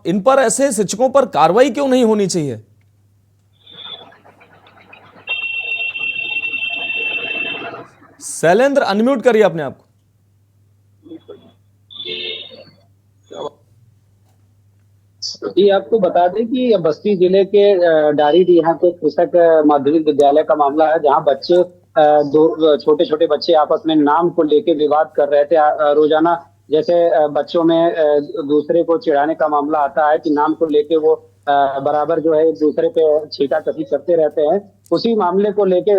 इन पर, ऐसे शिक्षकों पर कार्रवाई क्यों नहीं होनी चाहिए? शैलेंद्र, अनम्यूट करिए अपने आप को। जी, आपको बता दें कि बस्ती जिले के डारीडीहा के कृषक माध्यमिक विद्यालय का मामला है, जहां बच्चे दो छोटे छोटे बच्चे आपस में नाम को लेके विवाद कर रहे थे। रोजाना जैसे बच्चों में दूसरे को चिढ़ाने का मामला आता है कि नाम को लेके वो बराबर जो है एक दूसरे पे छींटाकशी करते रहते हैं। उसी मामले को लेके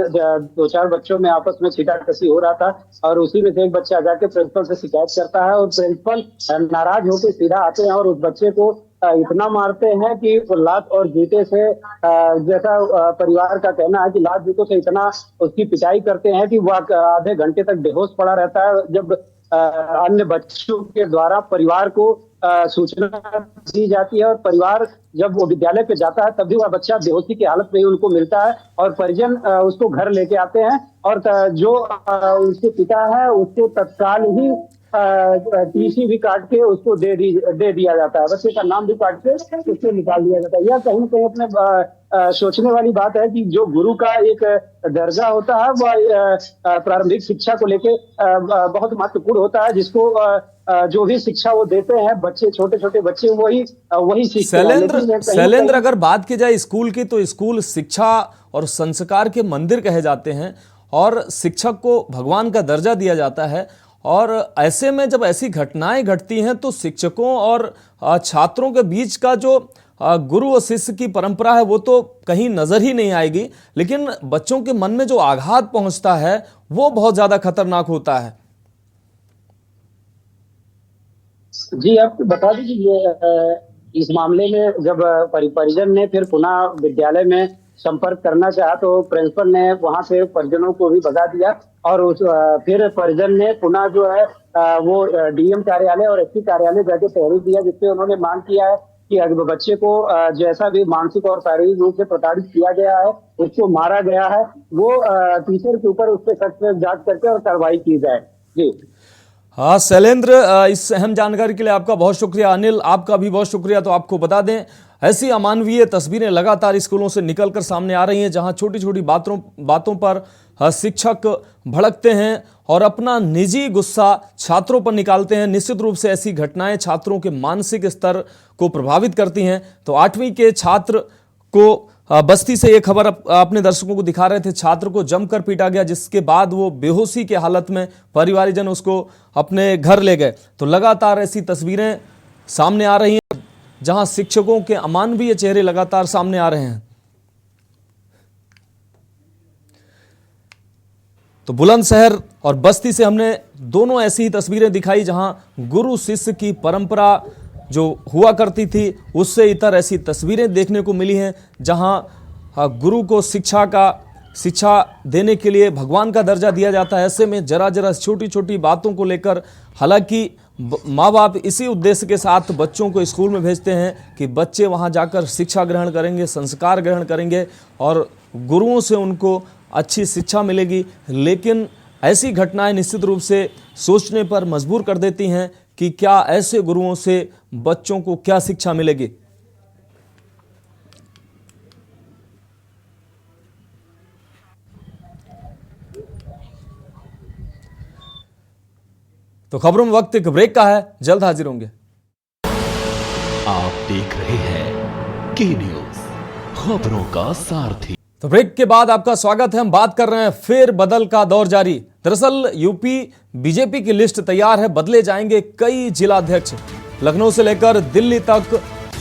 2-4 बच्चों में आपस में छींटाकशी हो रहा था और उसी में से एक बच्चा जाके प्रिंसिपल से शिकायत करता है और प्रिंसिपल नाराज होकर सीधा आते हैं और उस बच्चे को इतना मारते हैं कि लात और जूते से, जैसा परिवार का कहना है कि लात जूतों से इतना उसकी पिटाई करते हैं कि वह आधे घंटे तक बेहोश पड़ा रहता है। जब अन्य बच्चों के द्वारा परिवार को सूचना दी जाती है और परिवार जब वो विद्यालय पे जाता है तब भी वह बच्चा बेहोशी की हालत में ही उनको मिलता है और परिजन उसको घर लेके आते हैं और जो उसके पिता है उसको तत्काल ही टीसी भी काट के उसको दे दिया जाता है। बच्चे का नाम भी काट के उसको निकाल दिया जाता है। यह कहीं न कहीं अपने सोचने वाली बात है कि जो गुरु का एक दर्जा होता है वह प्रारंभिक शिक्षा को लेके बहुत महत्वपूर्ण होता है, जिसको जो भी शिक्षा वो देते हैं बच्चे, छोटे छोटे बच्चे वही सीखते हैं। शैलेंद्र, अगर बात की जाए स्कूल की, तो स्कूल शिक्षा और संस्कार के मंदिर कहे जाते हैं और शिक्षक को भगवान का दर्जा दिया जाता है। और ऐसे में जब ऐसी घटनाएं घटती हैं तो शिक्षकों और छात्रों के बीच का जो गुरु और शिष्य की परंपरा है वो तो कहीं नजर ही नहीं आएगी, लेकिन बच्चों के मन में जो आघात पहुंचता है वो बहुत ज्यादा खतरनाक होता है। जी, आपको बता दें कि इस मामले में जब परिजन ने फिर पुनः विद्यालय में संपर्क करना चाहा तो प्रिंसिपल ने वहां से परिजनों को भी भगा दिया और फिर परिजन ने पुनः जो है वो डीएम कार्यालय और एसपी कार्यालय जाके तहरीर दिया, जिससे उन्होंने मांग किया है कि अगर बच्चे को जैसा भी मानसिक और शारीरिक रूप से प्रताड़ित किया गया है, उसको मारा गया है, वो टीचर के ऊपर उस पर सख्त जांच करके और कार्रवाई की जाए। जी हाँ शैलेंद्र, इस अहम जानकारी के लिए आपका बहुत शुक्रिया। अनिल, आपका भी बहुत शुक्रिया। तो आपको बता दें, ऐसी अमानवीय तस्वीरें लगातार स्कूलों से निकलकर सामने आ रही हैं, जहां छोटी छोटी बातों पर शिक्षक भड़कते हैं और अपना निजी गुस्सा छात्रों पर निकालते हैं। निश्चित रूप से ऐसी घटनाएं छात्रों के मानसिक स्तर को प्रभावित करती हैं। तो 8वीं के छात्र को बस्ती से ये खबर अपने दर्शकों को दिखा रहे थे, छात्र को जमकर पीटा गया, जिसके बाद वो बेहोशी के हालत में परिवारजन उसको अपने घर ले गए। तो लगातार ऐसी तस्वीरें सामने आ रही हैं, जहां शिक्षकों के अमानवीय चेहरे लगातार सामने आ रहे हैं। तो बुलंदशहर और बस्ती से हमने दोनों ऐसी ही तस्वीरें दिखाई, जहां गुरु शिष्य की परंपरा जो हुआ करती थी उससे इतर ऐसी तस्वीरें देखने को मिली हैं, जहां गुरु को शिक्षा देने के लिए भगवान का दर्जा दिया जाता है। ऐसे में जरा छोटी छोटी बातों को लेकर, हालांकि माँ बाप इसी उद्देश्य के साथ बच्चों को स्कूल में भेजते हैं कि बच्चे वहां जाकर शिक्षा ग्रहण करेंगे, संस्कार ग्रहण करेंगे और गुरुओं से उनको अच्छी शिक्षा मिलेगी। लेकिन ऐसी घटनाएं निश्चित रूप से सोचने पर मजबूर कर देती हैं कि क्या ऐसे गुरुओं से बच्चों को क्या शिक्षा मिलेगी। तो खबरों में वक्त एक ब्रेक का है, जल्द हाजिर होंगे। आप देख रहे हैं के न्यूज, खबरों का सारथी। तो ब्रेक के बाद आपका स्वागत है। हम बात कर रहे हैं फेर बदल का दौर जारी। दरअसल यूपी बीजेपी की लिस्ट तैयार है, बदले जाएंगे कई जिलाध्यक्ष। लखनऊ से लेकर दिल्ली तक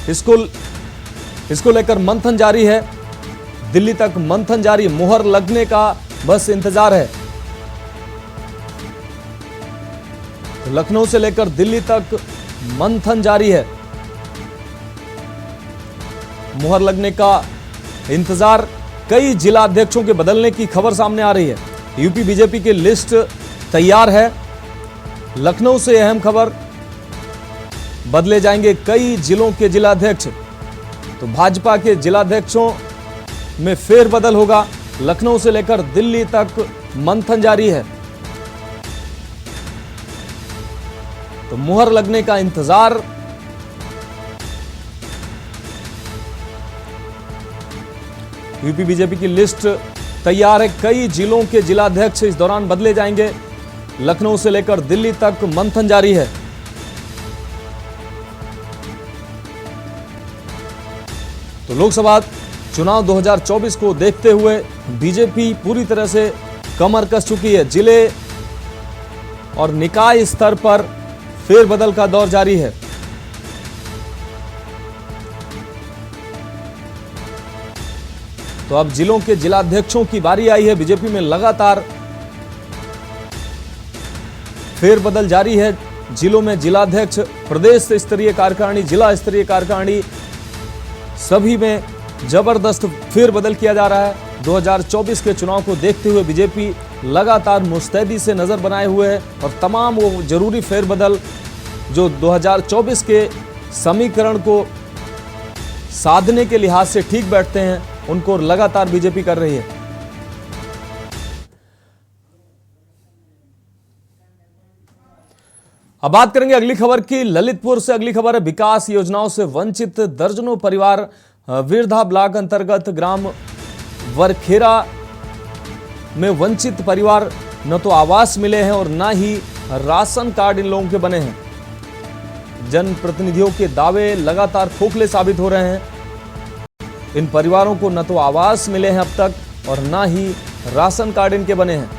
इसको लेकर मंथन जारी है। दिल्ली तक मंथन जारी, मुहर लगने का बस इंतजार है। तो लखनऊ से लेकर दिल्ली तक मंथन जारी है, मुहर लगने का इंतजार। कई जिलाध्यक्षों के बदलने की खबर सामने आ रही है। यूपी बीजेपी की लिस्ट तैयार है। लखनऊ से अहम खबर, बदले जाएंगे कई जिलों के जिलाध्यक्ष। तो भाजपा के जिलाध्यक्षों में फेरबदल होगा। लखनऊ से लेकर दिल्ली तक मंथन जारी है। तो मुहर लगने का इंतजार। यूपी बीजेपी की लिस्ट तैयार है। कई जिलों के जिलाध्यक्ष इस दौरान बदले जाएंगे। लखनऊ से लेकर दिल्ली तक मंथन जारी है। तो लोकसभा चुनाव 2024 को देखते हुए बीजेपी पूरी तरह से कमर कस चुकी है। जिले और निकाय स्तर पर फेरबदल का दौर जारी है। तो अब जिलों के जिलाध्यक्षों की बारी आई है। बीजेपी में लगातार फेरबदल जारी है। जिलों में जिलाध्यक्ष, प्रदेश स्तरीय कार्यकारिणी, जिला स्तरीय कार्यकारिणी, सभी में जबरदस्त फेरबदल किया जा रहा है। 2024 के चुनाव को देखते हुए बीजेपी लगातार मुस्तैदी से नजर बनाए हुए है और तमाम वो जरूरी फेरबदल जो 2024 के समीकरण को साधने के लिहाज से ठीक बैठते हैं, उनको लगातार बीजेपी कर रही है। अब बात करेंगे अगली खबर की। ललितपुर से अगली खबर है। विकास योजनाओं से वंचित दर्जनों परिवार विरधा ब्लॉक अंतर्गत ग्राम वरखेरा में वंचित परिवार न तो आवास मिले हैं और न ही राशन कार्ड इन लोगों के बने हैं। जनप्रतिनिधियों के दावे लगातार खोखले साबित हो रहे हैं। इन परिवारों को न तो आवास मिले हैं अब तक और न ही राशन कार्ड इनके बने हैं।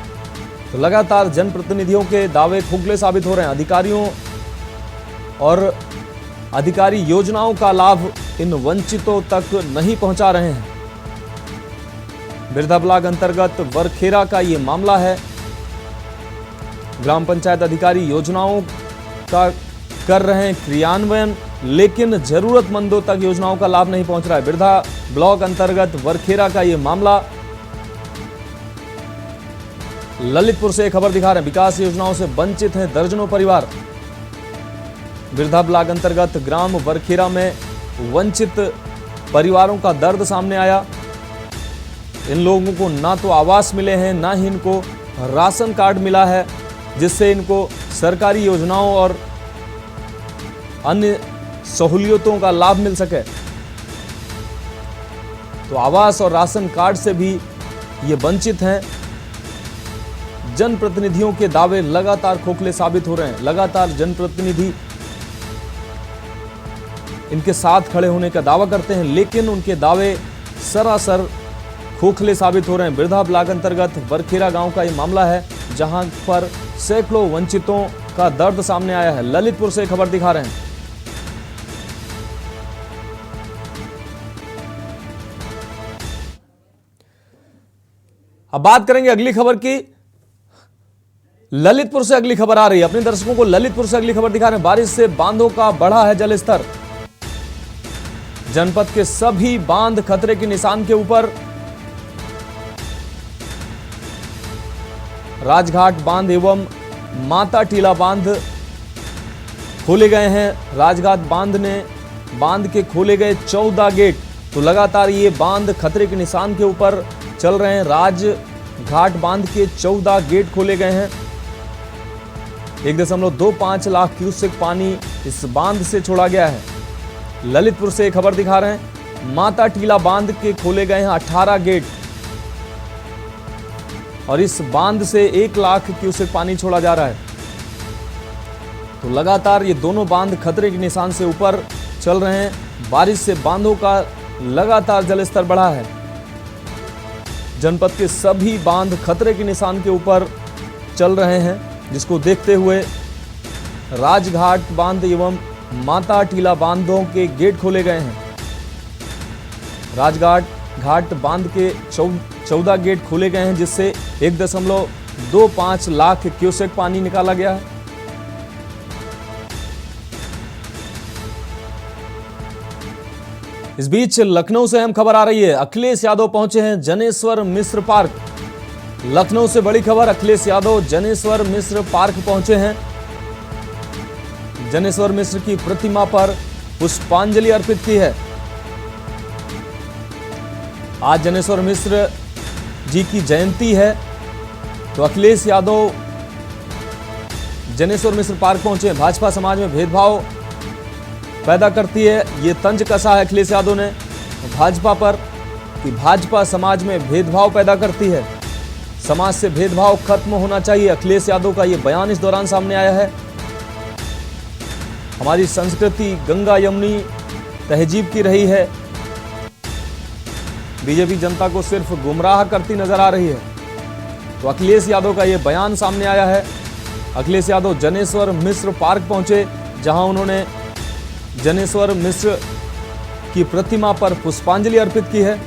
तो लगातार जनप्रतिनिधियों के दावे खोखले साबित हो रहे हैं। अधिकारियों और अधिकारी योजनाओं का लाभ इन वंचितों तक नहीं पहुंचा रहे हैं। बिरधा ब्लॉक अंतर्गत वरखेरा का ये मामला है। ग्राम पंचायत अधिकारी योजनाओं का कर रहे हैं क्रियान्वयन, लेकिन जरूरतमंदों तक योजनाओं का लाभ नहीं पहुंच रहा है। बिरधा ब्लॉक अंतर्गत वरखेरा का ये मामला। ललितपुर से एक खबर दिखा रहे हैं, विकास योजनाओं से वंचित हैं दर्जनों परिवार। बिरधा ब्लॉक अंतर्गत ग्राम वरखेरा में वंचित परिवारों का दर्द सामने आया। इन लोगों को ना तो आवास मिले हैं, ना ही इनको राशन कार्ड मिला है, जिससे इनको सरकारी योजनाओं और अन्य सहूलियतों का लाभ मिल सके। तो आवास और राशन कार्ड से भी ये वंचित हैं। जनप्रतिनिधियों के दावे लगातार खोखले साबित हो रहे हैं। लगातार जनप्रतिनिधि इनके साथ खड़े होने का दावा करते हैं, लेकिन उनके दावे सरासर खोखले साबित हो रहे हैं। बिरधा ब्लॉक अंतर्गत वरखेरा गांव का ये मामला है, जहां पर सैकड़ों वंचितों का दर्द सामने आया है। ललितपुर से खबर दिखा रहे हैं। अब बात करेंगे अगली खबर की। ललितपुर से अगली खबर आ रही है, अपने दर्शकों को ललितपुर से अगली खबर दिखा रहे हैं। बारिश से बांधों का बढ़ा है जलस्तर। जनपद के सभी बांध खतरे के निशान के ऊपर। राजघाट बांध एवं माता टीला बांध खोले गए हैं। राजघाट बांध के खोले गए 14 गेट। तो लगातार ये बांध खतरे के निशान के ऊपर चल रहे हैं। राजघाट बांध के 14 गेट खोले गए हैं। 1.25 लाख क्यूसेक पानी इस बांध से छोड़ा गया है। ललितपुर से एक खबर दिखा रहे हैं, माता टीला बांध के खोले गए हैं 18 गेट और इस बांध से 1 लाख क्यूसेक पानी छोड़ा जा रहा है। तो लगातार ये दोनों बांध खतरे के निशान से ऊपर चल रहे हैं। बारिश से बांधों का लगातार जलस्तर बढ़ा है। जनपद के सभी बांध खतरे के निशान के ऊपर चल रहे हैं, जिसको देखते हुए राजघाट बांध एवं माता टीला बांधों के गेट खोले गए हैं। राजघाट बांध के 14 गेट खोले गए हैं, जिससे 1.25 लाख क्यूसेक पानी निकाला गया है। इस बीच लखनऊ से अहम खबर आ रही है। अखिलेश यादव पहुंचे हैं जनेश्वर मिश्र पार्क। लखनऊ से बड़ी खबर, अखिलेश यादव जनेश्वर मिश्र पार्क पहुंचे हैं। जनेश्वर मिश्र की प्रतिमा पर पुष्पांजलि अर्पित की है। आज जनेश्वर मिश्र जी की जयंती है, तो अखिलेश यादव जनेश्वर मिश्र पार्क पहुंचे। भाजपा समाज में भेदभाव पैदा करती है, ये तंज कसा है अखिलेश यादव ने भाजपा पर कि भाजपा समाज में भेदभाव पैदा करती है। समाज से भेदभाव खत्म होना चाहिए। अखिलेश यादव का ये बयान इस दौरान सामने आया है। हमारी संस्कृति गंगा यमुनी तहजीब की रही है। बीजेपी जनता को सिर्फ गुमराह करती नजर आ रही है। तो अखिलेश यादव का यह बयान सामने आया है। अखिलेश यादव जनेश्वर मिश्र पार्क पहुंचे, जहां उन्होंने जनेश्वर मिश्र की प्रतिमा पर पुष्पांजलि अर्पित की है।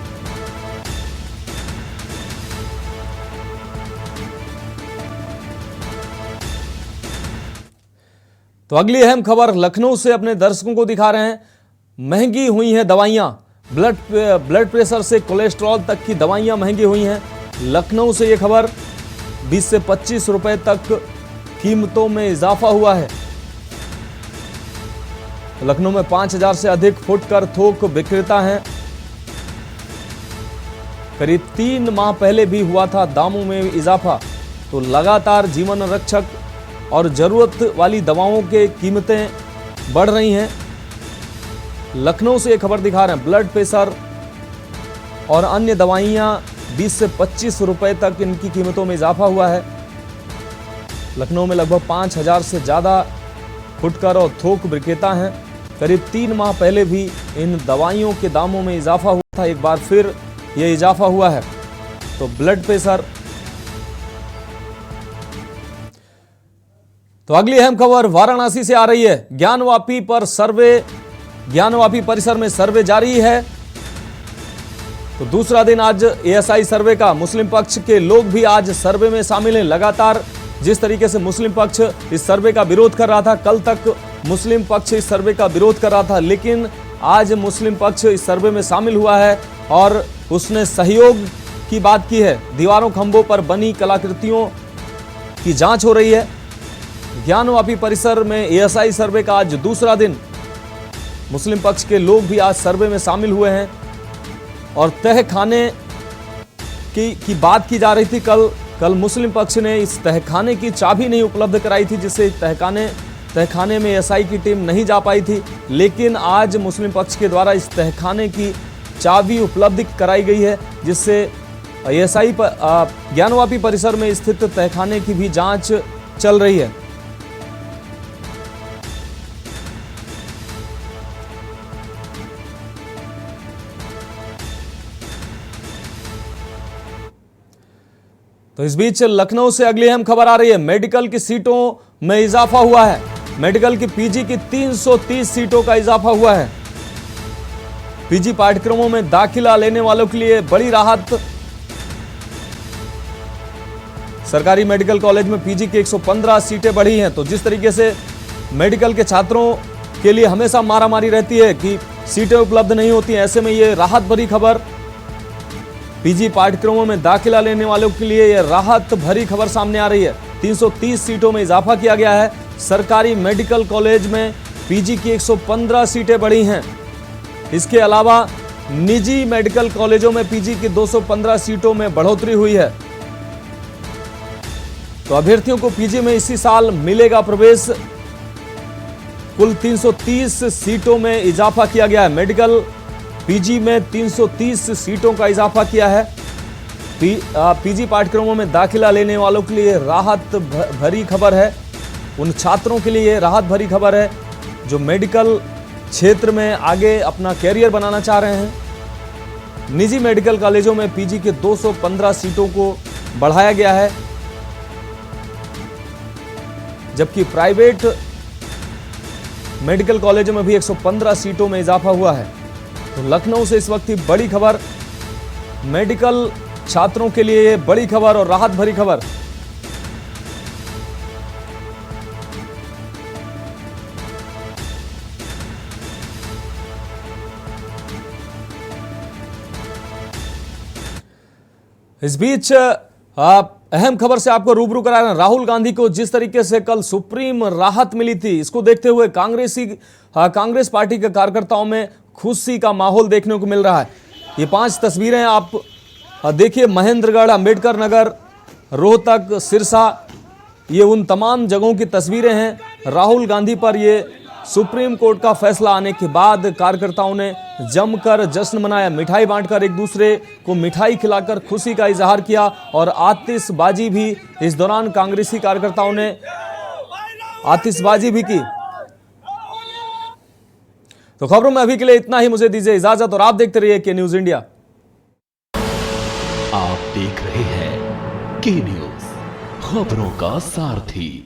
तो अगली अहम खबर लखनऊ से अपने दर्शकों को दिखा रहे हैं। महंगी हुई हैं दवाइयां। ब्लड प्रेशर से कोलेस्ट्रॉल तक की दवाइयां महंगी हुई हैं। लखनऊ से यह खबर, 20 से 25 रुपए तक कीमतों में इजाफा हुआ है। लखनऊ में 5000 से अधिक फुटकर थोक विक्रेता हैं। करीब 3 माह पहले भी हुआ था दामों में इजाफा। तो लगातार जीवन रक्षक और जरूरत वाली दवाओं के कीमतें बढ़ रही हैं। लखनऊ से एक खबर दिखा रहे हैं, ब्लड प्रेशर और अन्य दवाइयां 20 से 25 रुपए तक इनकी कीमतों में इजाफा हुआ है। लखनऊ में लगभग 5000 से ज़्यादा फुटकर और थोक विक्रेता हैं। करीब 3 माह पहले भी इन दवाइयों के दामों में इजाफा हुआ था, एक बार फिर यह इजाफा हुआ है। तो ब्लड प्रेशर। तो अगली अहम खबर वाराणसी से आ रही है। ज्ञानवापी परिसर में सर्वे जारी है। तो दूसरा दिन आज एएसआई सर्वे का। मुस्लिम पक्ष के लोग भी आज सर्वे में शामिल हैं। लगातार जिस तरीके से मुस्लिम पक्ष इस सर्वे का विरोध कर रहा था, कल तक मुस्लिम पक्ष इस सर्वे का विरोध कर रहा था, लेकिन आज मुस्लिम पक्ष इस सर्वे में शामिल हुआ है और उसने सहयोग की बात की है। दीवारों खंभों पर बनी कलाकृतियों की जांच हो रही है। ज्ञानवापी परिसर में एएसआई सर्वे का आज दूसरा दिन। मुस्लिम पक्ष के लोग भी आज सर्वे में शामिल हुए हैं और तहखाने की बात की जा रही थी। कल मुस्लिम पक्ष ने इस तहखाने की चाबी नहीं उपलब्ध कराई थी, जिससे तहखाने में एएसआई की टीम नहीं जा पाई थी, लेकिन आज मुस्लिम पक्ष के द्वारा इस तहखाने की चाबी उपलब्ध कराई गई है, जिससे एएसआई ज्ञानवापी परिसर में स्थित तहखाने की भी जांच चल रही है। तो इस बीच लखनऊ से अगली अहम खबर आ रही है। मेडिकल की सीटों में इजाफा हुआ है। मेडिकल की पीजी की 330 सीटों का इजाफा हुआ है। पीजी पाठ्यक्रमों में दाखिला लेने वालों के लिए बड़ी राहत। सरकारी मेडिकल कॉलेज में पीजी की 115 सीटें बढ़ी हैं। तो जिस तरीके से मेडिकल के छात्रों के लिए हमेशा मारामारी रहती है कि सीटें उपलब्ध नहीं होती, ऐसे में ये राहत भरी खबर, पीजी पाठ्यक्रमों में दाखिला लेने वालों के लिए यह राहत भरी खबर सामने आ रही है। 330 सीटों में इजाफा किया गया है। सरकारी मेडिकल कॉलेज में पीजी की 115 सीटें बढ़ी हैं। इसके अलावा निजी मेडिकल कॉलेजों में पीजी की 215 सीटों में बढ़ोतरी हुई है। तो अभ्यर्थियों को पीजी में इसी साल मिलेगा प्रवेश। कुल 330 सीटों में इजाफा किया गया है। मेडिकल पीजी में 330 सीटों का इजाफा किया है। पीजी पाठ्यक्रमों में दाखिला लेने वालों के लिए राहत भरी खबर है। उन छात्रों के लिए राहत भरी खबर है जो मेडिकल क्षेत्र में आगे अपना कैरियर बनाना चाह रहे हैं। निजी मेडिकल कॉलेजों में पीजी के 215 सीटों को बढ़ाया गया है, जबकि प्राइवेट मेडिकल कॉलेजों में भी 115 सीटों में इजाफा हुआ है। तो लखनऊ से इस वक्त की बड़ी खबर, मेडिकल छात्रों के लिए ये बड़ी खबर और राहत भरी खबर। इस बीच अहम खबर से आपको रूबरू करा रहे हैं। राहुल गांधी को जिस तरीके से कल सुप्रीम राहत मिली थी, इसको देखते हुए कांग्रेस पार्टी के कार्यकर्ताओं में खुशी का माहौल देखने को मिल रहा है। ये 5 तस्वीरें आप देखिए, महेंद्रगढ़, अंबेडकर नगर, रोहतक, सिरसा, ये उन तमाम जगहों की तस्वीरें हैं। राहुल गांधी पर ये सुप्रीम कोर्ट का फैसला आने के बाद कार्यकर्ताओं ने जमकर जश्न मनाया। मिठाई बांटकर एक दूसरे को मिठाई खिलाकर खुशी का इजहार किया और आतिशबाजी भी इस दौरान कांग्रेसी कार्यकर्ताओं ने आतिशबाजी भी की। तो खबरों में अभी के लिए इतना ही। मुझे दीजिए इजाजत और आप देखते रहिए के न्यूज इंडिया। आप देख रहे हैं के न्यूज, खबरों का सारथी।